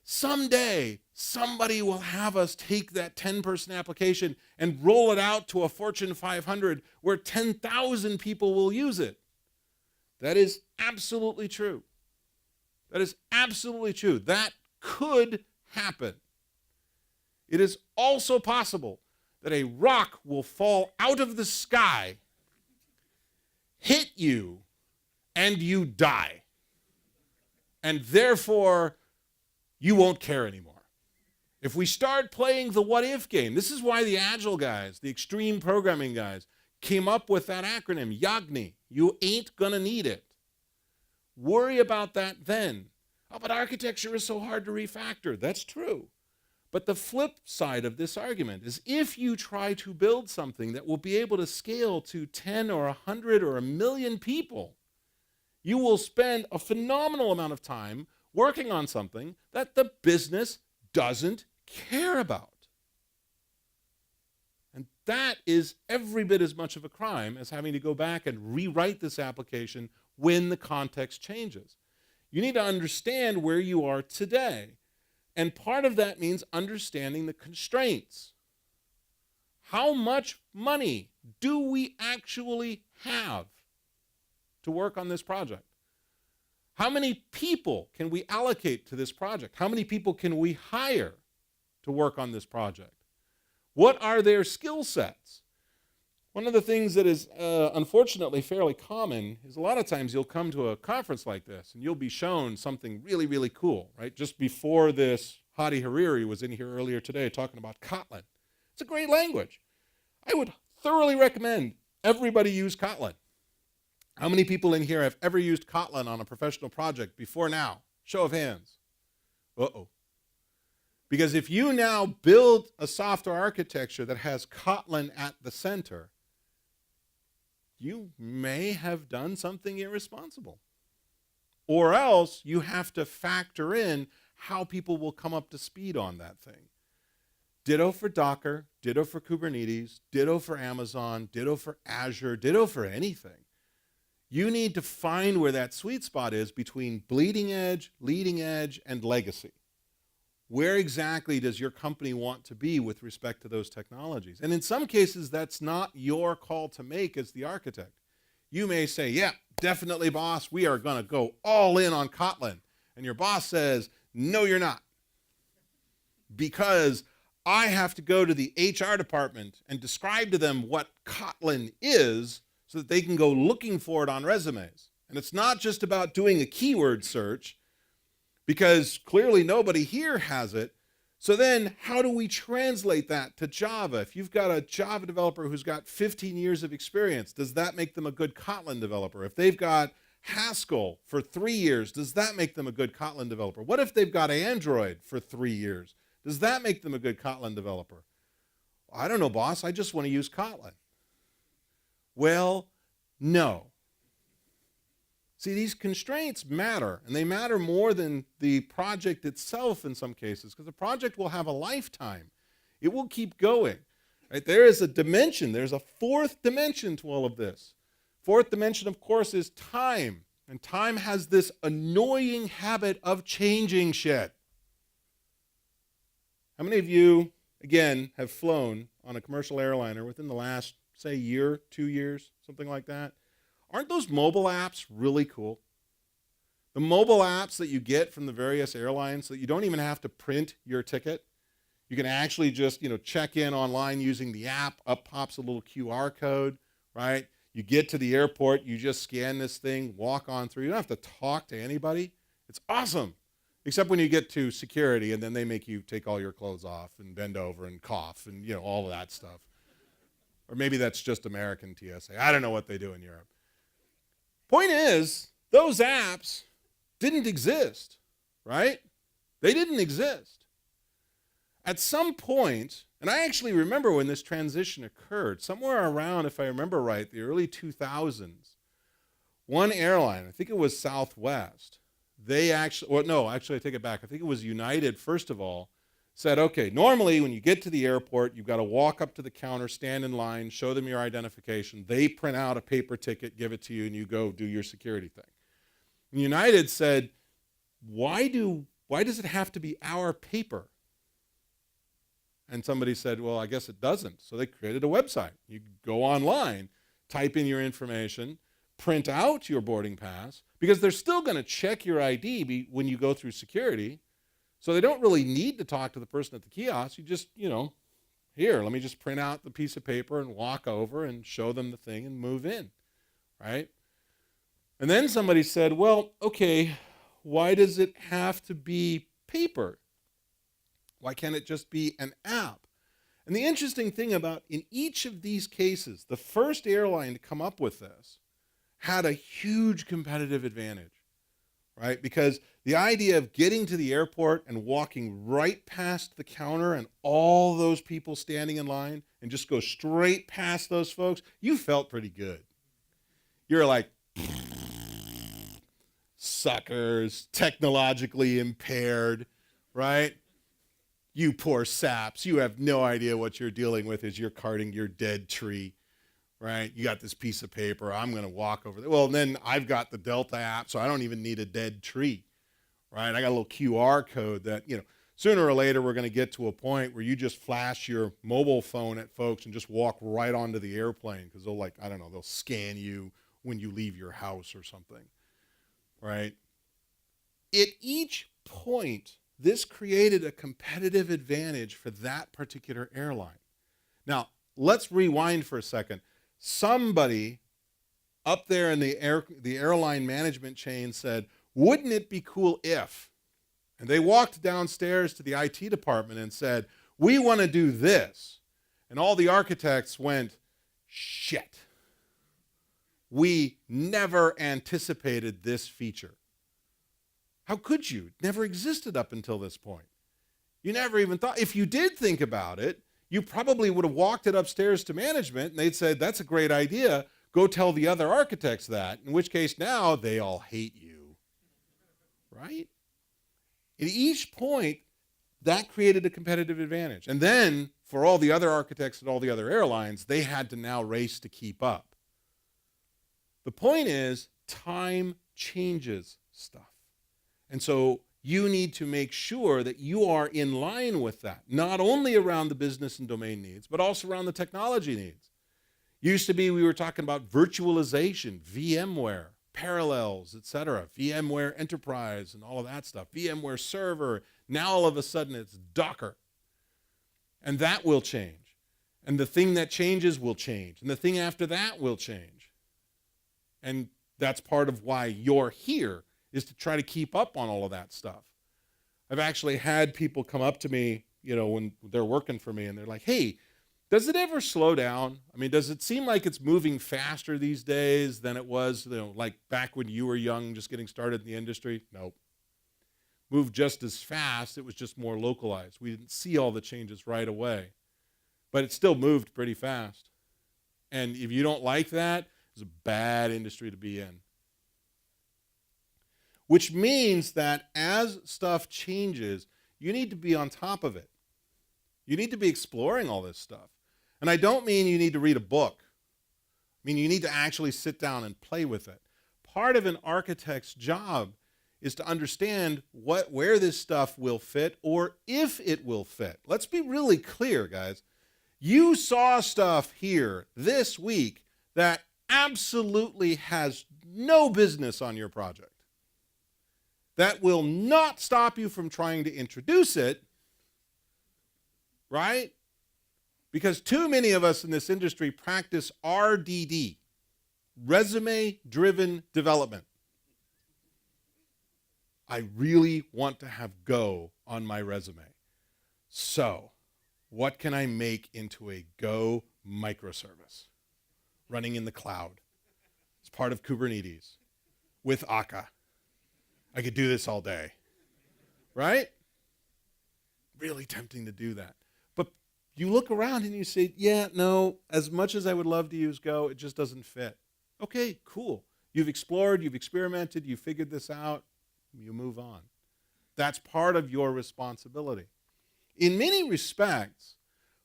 someday somebody will have us take that 10-person application and roll it out to a Fortune 500 where 10,000 people will use it. That is absolutely true. That is absolutely true. That could happen. It is also possible that a rock will fall out of the sky, hit you, and you die. And therefore, you won't care anymore. If we start playing the what-if game, this is why the Agile guys, the extreme programming guys, came up with that acronym, YAGNI. You ain't gonna need it. Worry about that then. Oh, but architecture is so hard to refactor. That's true. But the flip side of this argument is if you try to build something that will be able to scale to 10 or 100 or 1,000,000 people, you will spend a phenomenal amount of time working on something that the business doesn't care about. And that is every bit as much of a crime as having to go back and rewrite this application when the context changes. You need to understand where you are today. And part of that means understanding the constraints. How much money do we actually have to work on this project? How many people can we allocate to this project? How many people can we hire to work on this project? What are their skill sets? One of the things that is unfortunately fairly common is a lot of times you'll come to a conference like this and you'll be shown something really, really cool, right? Just before this, Hadi Hariri was in here earlier today talking about Kotlin. It's a great language. I would thoroughly recommend everybody use Kotlin. How many people in here have ever used Kotlin on a professional project before now? Show of hands. Uh-oh. Because if you now build a software architecture that has Kotlin at the center, you may have done something irresponsible. Or else you have to factor in how people will come up to speed on that thing. Ditto for Docker, ditto for Kubernetes, ditto for Amazon, ditto for Azure, ditto for anything. You need to find where that sweet spot is between bleeding edge, leading edge, and legacy. Where exactly does your company want to be with respect to those technologies? And in some cases, that's not your call to make as the architect. You may say, yeah, definitely, boss, we are going to go all in on Kotlin. And your boss says, no, you're not. Because I have to go to the HR department and describe to them what Kotlin is so that they can go looking for it on resumes. And it's not just about doing a keyword search, because clearly nobody here has it. So then how do we translate that to Java? If you've got a Java developer who's got 15 years of experience, does that make them a good Kotlin developer? If they've got Haskell for 3 years, does that make them a good Kotlin developer? What if they've got Android for 3 years? Does that make them a good Kotlin developer? I don't know, boss, I just want to use Kotlin. Well, no. See, these constraints matter, and they matter more than the project itself in some cases, because the project will have a lifetime. It will keep going. Right? There is a dimension. There's a fourth dimension to all of this. Fourth dimension, of course, is time. And time has this annoying habit of changing shit. How many of you, again, have flown on a commercial airliner within the last, say, year, 2 years, something like that? Aren't those mobile apps really cool? The mobile apps that you get from the various airlines so that you don't even have to print your ticket. You can actually just, check in online using the app. Up pops a little QR code, right? You get to the airport, you just scan this thing, walk on through. You don't have to talk to anybody. It's awesome. Except when you get to security and then they make you take all your clothes off and bend over and cough and, all of that stuff. Or maybe that's just American TSA. I don't know what they do in Europe. Point is, those apps didn't exist, right? They didn't exist. At some point, and I actually remember when this transition occurred, somewhere around, if I remember right, the early 2000s, one airline, I think it was Southwest, I take it back. I think it was United, first of all, said, okay, normally when you get to the airport, you've got to walk up to the counter, stand in line, show them your identification. They print out a paper ticket, give it to you, and you go do your security thing. And United said, why does it have to be our paper? And somebody said, well, I guess it doesn't. So they created a website. You go online, type in your information, print out your boarding pass, because they're still going to check your ID when you go through security. So they don't really need to talk to the person at the kiosk. You just, here, let me just print out the piece of paper and walk over and show them the thing and move in, right? And then somebody said, well, okay, why does it have to be paper? Why can't it just be an app? And the interesting thing about in each of these cases, the first airline to come up with this had a huge competitive advantage, right? Because the idea of getting to the airport and walking right past the counter and all those people standing in line and just go straight past those folks, you felt pretty good. You're like, suckers, technologically impaired, right? You poor saps, you have no idea what you're dealing with as you're carting your dead tree, right? You got this piece of paper, I'm going to walk over there. Well, then I've got the Delta app, so I don't even need a dead tree, right? I got a little QR code that, sooner or later we're going to get to a point where you just flash your mobile phone at folks and just walk right onto the airplane because they'll scan you when you leave your house or something, right? At each point, this created a competitive advantage for that particular airline. Now, let's rewind for a second. Somebody up there in the airline management chain said, wouldn't it be cool if? And they walked downstairs to the IT department and said, we want to do this. And all the architects went, shit. We never anticipated this feature. How could you? It never existed up until this point. You never even thought. If you did think about it, you probably would have walked it upstairs to management and they'd said, that's a great idea. Go tell the other architects that, in which case now they all hate you, right? At each point, that created a competitive advantage. And then for all the other architects and all the other airlines, they had to now race to keep up. The point is, time changes stuff. And so you need to make sure that you are in line with that, not only around the business and domain needs, but also around the technology needs. Used to be, we were talking about virtualization, VMware, Parallels, etc., VMware Enterprise and all of that stuff, VMware Server. Now all of a sudden it's Docker. And that will change. And the thing that changes will change. And the thing after that will change. And that's part of why you're here, is to try to keep up on all of that stuff. I've actually had people come up to me, when they're working for me, and they're like, hey, does it ever slow down? I mean, does it seem like it's moving faster these days than it was, like back when you were young, just getting started in the industry? Nope. Moved just as fast. It was just more localized. We didn't see all the changes right away, but it still moved pretty fast. And if you don't like that, it's a bad industry to be in. Which means that as stuff changes, you need to be on top of it. You need to be exploring all this stuff. And I don't mean you need to read a book. I mean, you need to actually sit down and play with it. Part of an architect's job is to understand where this stuff will fit or if it will fit. Let's be really clear, guys. You saw stuff here this week that absolutely has no business on your project. That will not stop you from trying to introduce it, right? Because too many of us in this industry practice RDD, resume-driven development. I really want to have Go on my resume. So, what can I make into a Go microservice running in the cloud? It's part of Kubernetes with Akka. I could do this all day, right? Really tempting to do that. But you look around and you say, yeah, no, as much as I would love to use Go, it just doesn't fit. Okay, cool. You've explored, you've experimented, you figured this out, you move on. That's part of your responsibility. In many respects,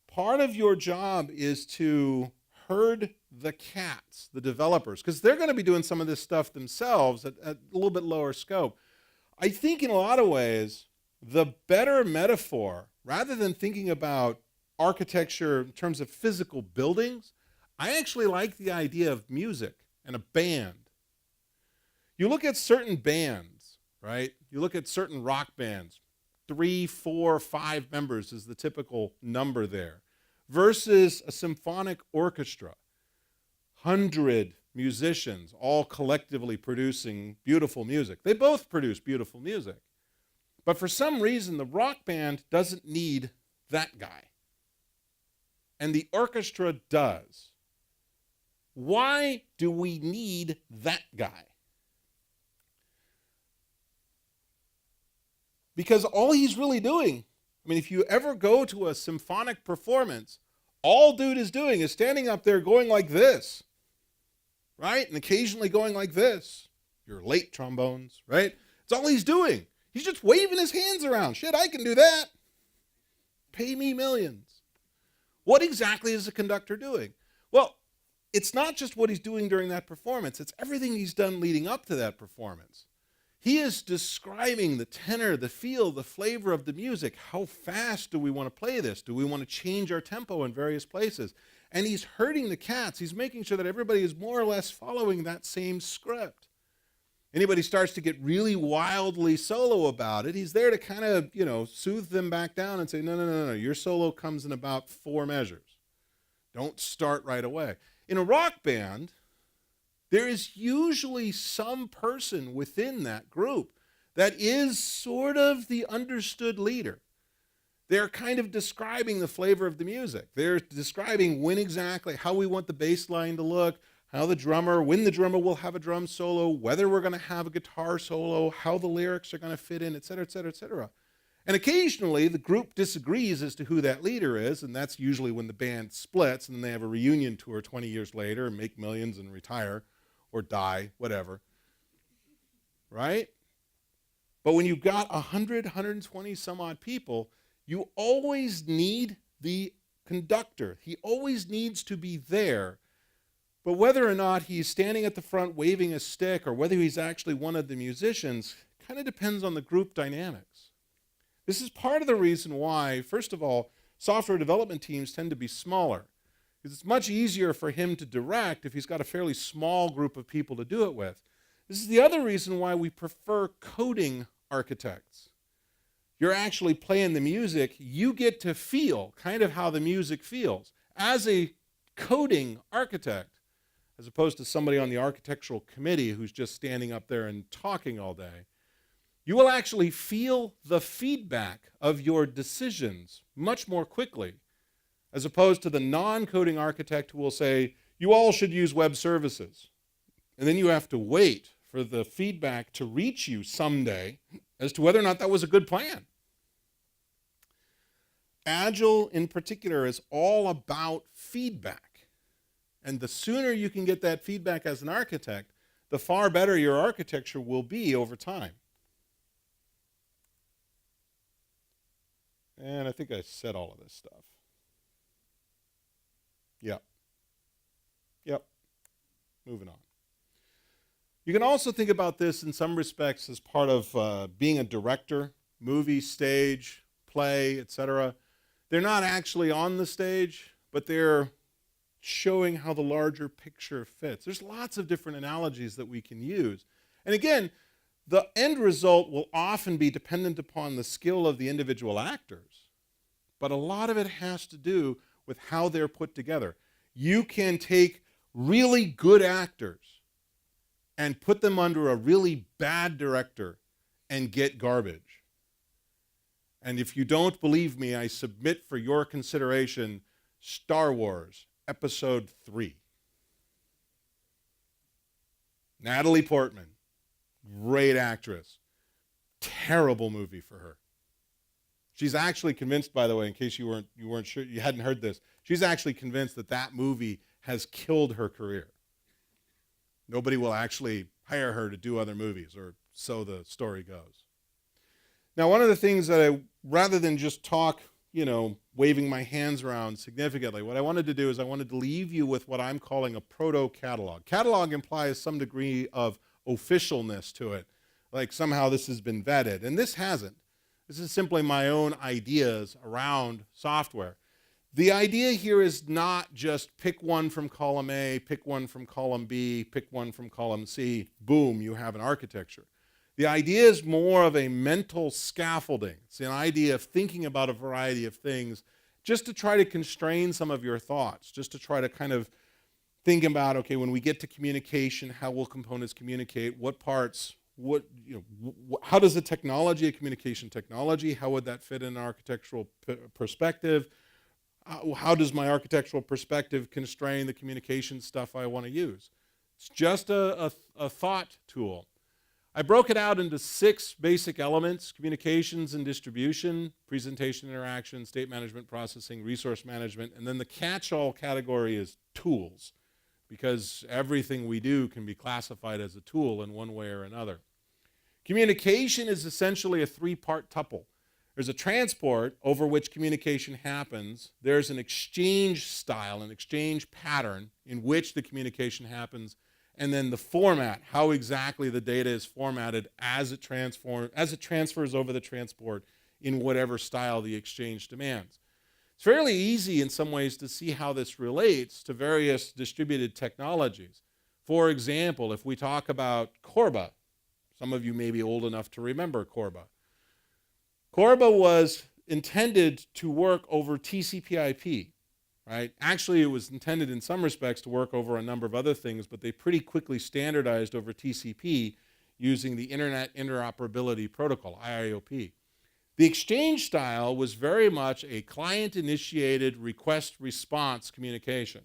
part of your job is to herd the cats, the developers, because they're going to be doing some of this stuff themselves at a little bit lower scope. I think in a lot of ways, the better metaphor, rather than thinking about architecture in terms of physical buildings, I actually like the idea of music and a band. You look at certain bands, right? You look at certain rock bands, 3, 4, 5 members is the typical number there, versus a symphonic orchestra, 100 musicians all collectively producing beautiful music. They both produce beautiful music. But for some reason, the rock band doesn't need that guy. And the orchestra does. Why do we need that guy? Because all he's really doing, I mean, if you ever go to a symphonic performance, all dude is doing is standing up there going like this, right? And occasionally going like this. Your late trombones, right? It's all he's doing. He's just waving his hands around. Shit, I can do that. Pay me millions. What exactly is the conductor doing? Well, it's not just what he's doing during that performance. It's everything he's done leading up to that performance. He is describing the tenor, the feel, the flavor of the music. How fast do we want to play this? Do we want to change our tempo in various places? And he's herding the cats. He's making sure that everybody is more or less following that same script. Anybody starts to get really wildly solo about it, he's there to kind of, soothe them back down and say, no, your solo comes in about 4 measures. Don't start right away. In a rock band, there is usually some person within that group that is sort of the understood leader. They're kind of describing the flavor of the music. They're describing when exactly, how we want the bass line to look, when the drummer will have a drum solo, whether we're going to have a guitar solo, how the lyrics are going to fit in, et cetera, et cetera, et cetera. And occasionally the group disagrees as to who that leader is, and that's usually when the band splits and then they have a reunion tour 20 years later and make millions and retire or die, whatever. Right? But when you've got 100, 120 some odd people, you always need the conductor. He always needs to be there. But whether or not he's standing at the front waving a stick or whether he's actually one of the musicians kind of depends on the group dynamics. This is part of the reason why, first of all, software development teams tend to be smaller. Because it's much easier for him to direct if he's got a fairly small group of people to do it with. This is the other reason why we prefer coding architects. You're actually playing the music. You get to feel kind of how the music feels as a coding architect, as opposed to somebody on the architectural committee who's just standing up there and talking all day. You will actually feel the feedback of your decisions much more quickly, as opposed to the non-coding architect who will say, you all should use web services. And then you have to wait for the feedback to reach you someday as to whether or not that was a good plan. Agile in particular is all about feedback. And the sooner you can get that feedback as an architect, the far better your architecture will be over time. And I think I said all of this stuff. Yep. Moving on. You can also think about this in some respects as part of being a director, movie, stage, play, etc. They're not actually on the stage, but they're showing how the larger picture fits. There's lots of different analogies that we can use. And again, the end result will often be dependent upon the skill of the individual actors, but a lot of it has to do with how they're put together. You can take really good actors and put them under a really bad director and get garbage. And if you don't believe me, I submit for your consideration Star Wars Episode 3. Natalie Portman, great actress. Terrible movie for her. She's actually convinced, by the way, in case you weren't sure, you hadn't heard this, she's actually convinced that that movie has killed her career. Nobody will actually hire her to do other movies, or so the story goes. Now, one of the things that rather than just talk, waving my hands around significantly, what I wanted to do is I wanted to leave you with what I'm calling a proto-catalog. Catalog implies some degree of officialness to it, like somehow this has been vetted, and this hasn't. This is simply my own ideas around software. The idea here is not just pick one from column A, pick one from column B, pick one from column C, boom, you have an architecture. The idea is more of a mental scaffolding. It's an idea of thinking about a variety of things just to try to constrain some of your thoughts, just to try to kind of think about, okay, when we get to communication, how will components communicate, what parts, how does the technology, a communication technology, how would that fit in an architectural perspective? How does my architectural perspective constrain the communication stuff I want to use? It's just a thought tool. I broke it out into 6 basic elements: communications and distribution, presentation interaction, state management processing, resource management, and then the catch-all category is tools, because everything we do can be classified as a tool in one way or another. Communication is essentially a 3-part tuple. There's a transport over which communication happens. There's an exchange style, an exchange pattern in which the communication happens, and then the format, how exactly the data is formatted as it transfers over the transport in whatever style the exchange demands. It's fairly easy in some ways to see how this relates to various distributed technologies. For example, if we talk about Corba, some of you may be old enough to remember Corba. Corba was intended to work over TCP/IP, right? Actually, it was intended in some respects to work over a number of other things, but they pretty quickly standardized over TCP using the Internet Interoperability Protocol, IIOP. The exchange style was very much a client-initiated request-response communication.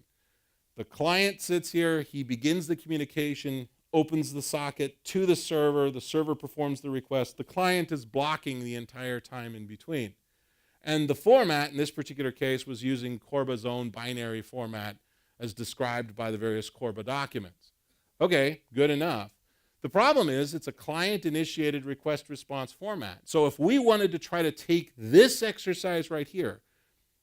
The client sits here, he begins the communication, opens the socket to the server performs the request, the client is blocking the entire time in between. And the format in this particular case was using Corba's own binary format as described by the various Corba documents. Okay, good enough. The problem is it's a client-initiated request-response format. So if we wanted to try to take this exercise right here,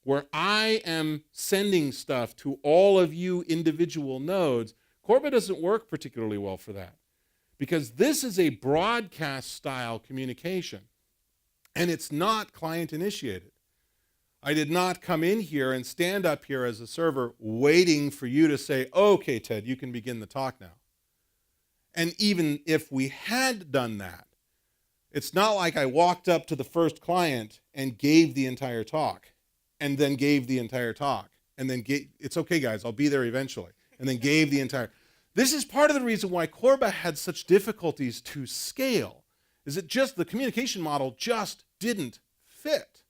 where I am sending stuff to all of you individual nodes, Corba doesn't work particularly well for that, because this is a broadcast-style communication. And it's not client-initiated. I did not come in here and stand up here as a server waiting for you to say, okay, Ted, you can begin the talk now. And even if we had done that, it's not like I walked up to the first client and gave the entire talk, and then gave the entire talk, and then it's okay, guys, I'll be there eventually, and then gave the entire. This is part of the reason why Corba had such difficulties to scale, is it just the communication model just didn't fit.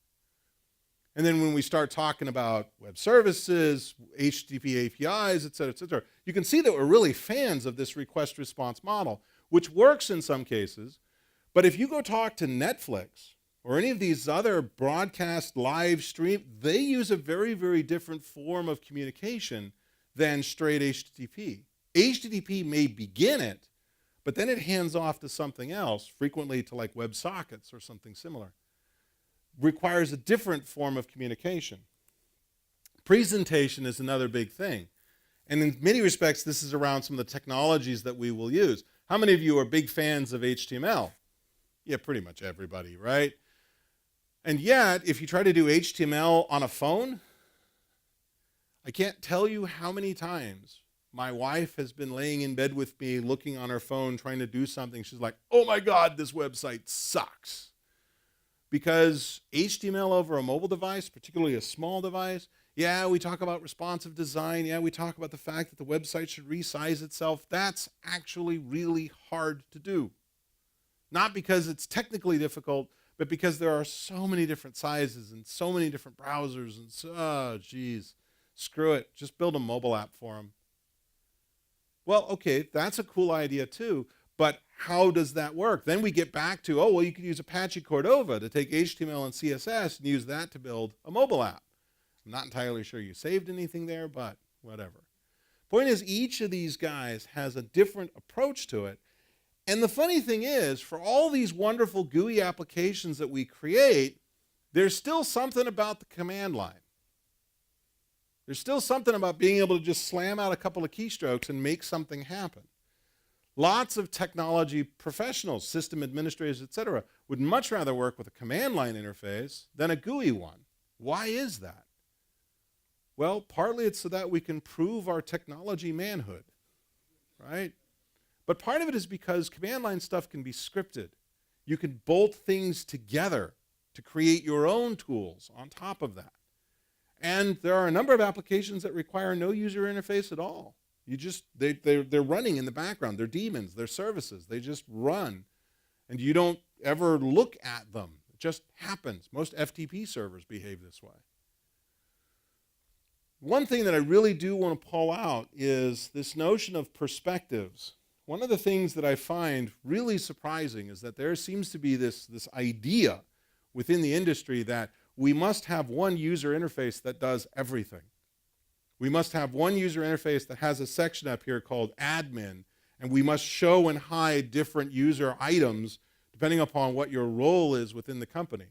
And then when we start talking about web services, HTTP APIs, et cetera, you can see that we're really fans of this request response model, which works in some cases. But if you go talk to Netflix or any of these other broadcast live stream, they use a very, very different form of communication than straight HTTP. HTTP may begin it, but then it hands off to something else, frequently to like WebSockets or something similar. Requires a different form of communication. Presentation is another big thing. And in many respects, this is around some of the technologies that we will use. How many of you are big fans of HTML? Yeah, pretty much everybody, right? And yet, if you try to do HTML on a phone, I can't tell you how many times my wife has been laying in bed with me, looking on her phone, trying to do something. She's like, oh my God, this website sucks. Because HTML over a mobile device, particularly a small device, yeah, we talk about responsive design. Yeah, we talk about the fact that the website should resize itself. That's actually really hard to do. Not because it's technically difficult, but because there are so many different sizes and so many different browsers and so, oh, geez, screw it. Just build a mobile app for them. Well, okay, that's a cool idea too, but how does that work? Then we get back to, oh, well, you could use Apache Cordova to take HTML and CSS and use that to build a mobile app. I'm not entirely sure you saved anything there, but whatever. Point is, each of these guys has a different approach to it. And the funny thing is, for all these wonderful GUI applications that we create, there's still something about the command line. There's still something about being able to just slam out a couple of keystrokes and make something happen. Lots of technology professionals, system administrators, etc., would much rather work with a command line interface than a GUI one. Why is that? Well, partly it's so that we can prove our technology manhood, right? But part of it is because command line stuff can be scripted. You can bolt things together to create your own tools on top of that. And there are a number of applications that require no user interface at all. They're running in the background. They're daemons, they're services. They just run. And you don't ever look at them. It just happens. Most FTP servers behave this way. One thing that I really do want to pull out is this notion of perspectives. One of the things that I find really surprising is that there seems to be this idea within the industry that we must have one user interface that does everything. We must have one user interface that has a section up here called admin, and we must show and hide different user items depending upon what your role is within the company.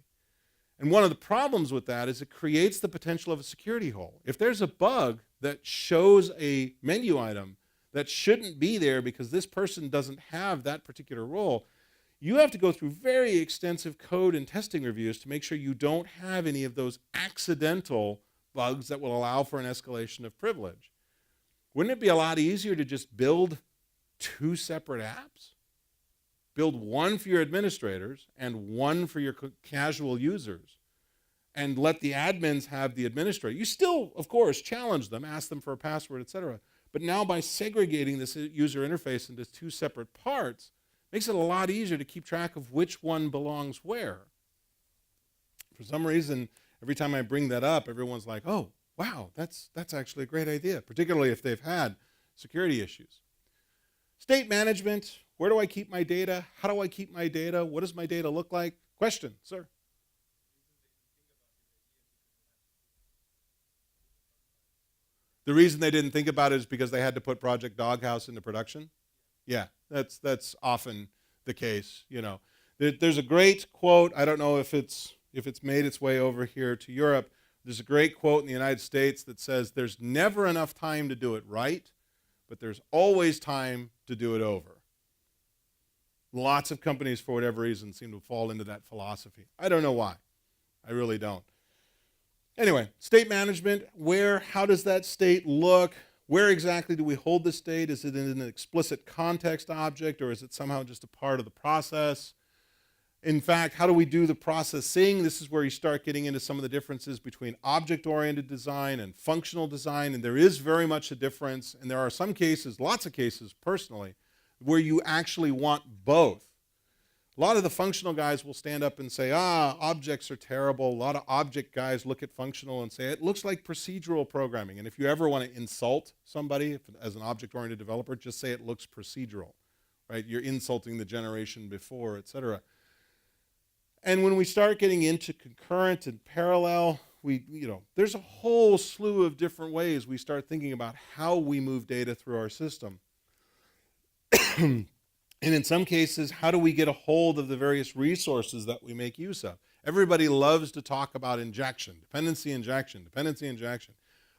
And one of the problems with that is it creates the potential of a security hole. If there's a bug that shows a menu item that shouldn't be there because this person doesn't have that particular role, you have to go through very extensive code and testing reviews to make sure you don't have any of those accidental bugs that will allow for an escalation of privilege. Wouldn't it be a lot easier to just build two separate apps? Build one for your administrators and one for your casual users, and let the admins have the administrator. You still, of course, challenge them, ask them for a password, etc. But now by segregating this user interface into two separate parts, makes it a lot easier to keep track of which one belongs where. For some reason, every time I bring that up, everyone's like, oh, wow, that's actually a great idea, particularly if they've had security issues. State management, where do I keep my data? How do I keep my data? What does my data look like? Question, sir. The reason they didn't think about it is because they had to put Project Doghouse into production? Yeah, that's often the case. You know, there's a great quote. I don't know if it's made its way over here to Europe. There's a great quote in the United States that says, "There's never enough time to do it right, but there's always time to do it over." Lots of companies, for whatever reason, seem to fall into that philosophy. I don't know why. I really don't. Anyway, state management. How does that state look? Where exactly do we hold the state? Is it in an explicit context object, or is it somehow just a part of the process? In fact, how do we do the processing? This is where you start getting into some of the differences between object-oriented design and functional design, and there is very much a difference, and there are some cases, lots of cases personally, where you actually want both. A lot of the functional guys will stand up and say, objects are terrible. A lot of object guys look at functional and say, it looks like procedural programming. And if you ever want to insult somebody as an object-oriented developer, just say it looks procedural, right? You're insulting the generation before, etc. And when we start getting into concurrent and parallel, there's a whole slew of different ways we start thinking about how we move data through our system. And in some cases, how do we get a hold of the various resources that we make use of? Everybody loves to talk about injection, dependency injection, dependency injection.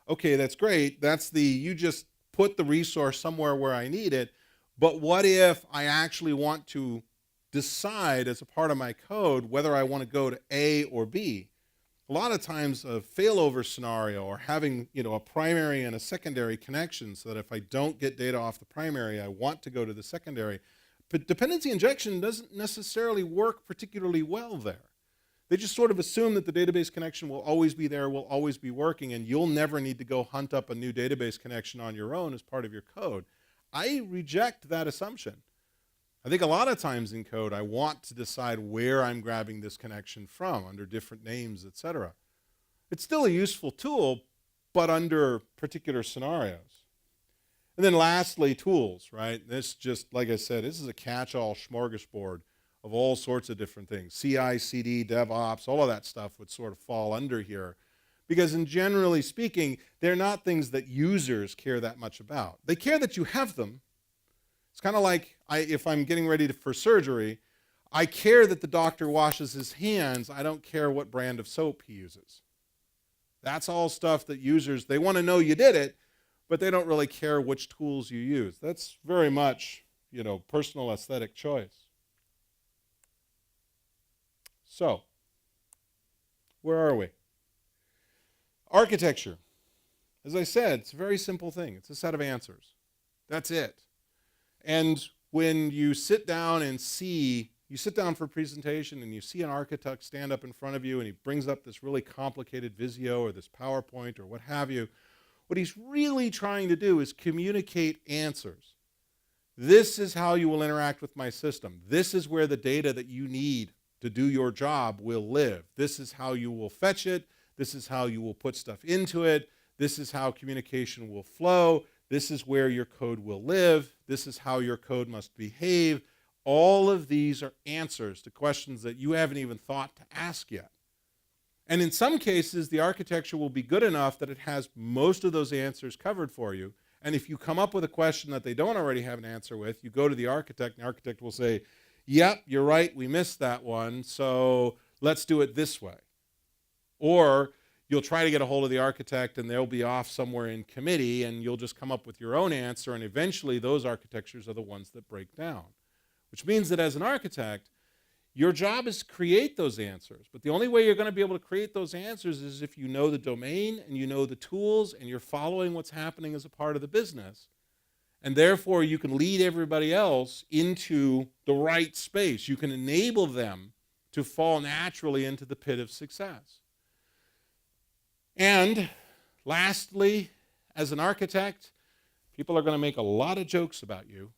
Okay, that's great. You just put the resource somewhere where I need it. But what if I actually want to decide as a part of my code whether I want to go to A or B? A lot of times a failover scenario, or having a primary and a secondary connection, so that if I don't get data off the primary, I want to go to the secondary. But dependency injection doesn't necessarily work particularly well there. They just sort of assume that the database connection will always be there, will always be working, and you'll never need to go hunt up a new database connection on your own as part of your code. I reject that assumption. I think a lot of times in code, I want to decide where I'm grabbing this connection from under different names, etc. It's still a useful tool, but under particular scenarios. And then lastly, tools, right? This just, like I said, this is a catch-all smorgasbord of all sorts of different things. CI, CD, DevOps, all of that stuff would sort of fall under here. Because in generally speaking, they're not things that users care that much about. They care that you have them. It's kind of like if I'm getting ready for surgery, I care that the doctor washes his hands. I don't care what brand of soap he uses. That's all stuff that users, they want to know you did it, but they don't really care which tools you use. That's very much, personal aesthetic choice. So, where are we? Architecture. As I said, it's a very simple thing. It's a set of answers. That's it. And when you sit down for a presentation and you see an architect stand up in front of you and he brings up this really complicated Visio or this PowerPoint or what have you, what he's really trying to do is communicate answers. This is how you will interact with my system. This is where the data that you need to do your job will live. This is how you will fetch it. This is how you will put stuff into it. This is how communication will flow. This is where your code will live. This is how your code must behave. All of these are answers to questions that you haven't even thought to ask yet. And in some cases, the architecture will be good enough that it has most of those answers covered for you. And if you come up with a question that they don't already have an answer with, you go to the architect, and the architect will say, yep, you're right, we missed that one, so let's do it this way. Or you'll try to get a hold of the architect and they'll be off somewhere in committee and you'll just come up with your own answer, and eventually those architectures are the ones that break down. Which means that as an architect, your job is to create those answers. But the only way you're going to be able to create those answers is if you know the domain and you know the tools and you're following what's happening as a part of the business. And therefore, you can lead everybody else into the right space. You can enable them to fall naturally into the pit of success. And lastly, as an architect, people are going to make a lot of jokes about you.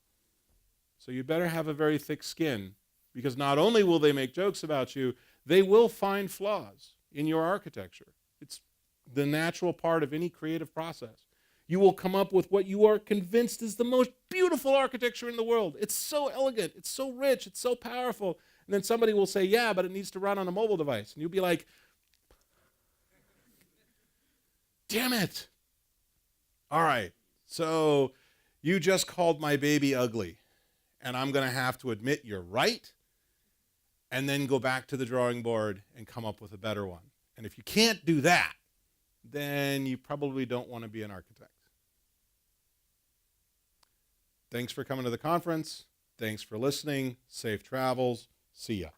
So you better have a very thick skin, because not only will they make jokes about you, they will find flaws in your architecture. It's the natural part of any creative process. You will come up with what you are convinced is the most beautiful architecture in the world. It's so elegant, it's so rich, it's so powerful. And then somebody will say, yeah, but it needs to run on a mobile device. And you'll be like, damn it. All right, so you just called my baby ugly, and I'm going to have to admit you're right, and then go back to the drawing board and come up with a better one. And if you can't do that, then you probably don't want to be an architect. Thanks for coming to the conference. Thanks for listening. Safe travels. See ya.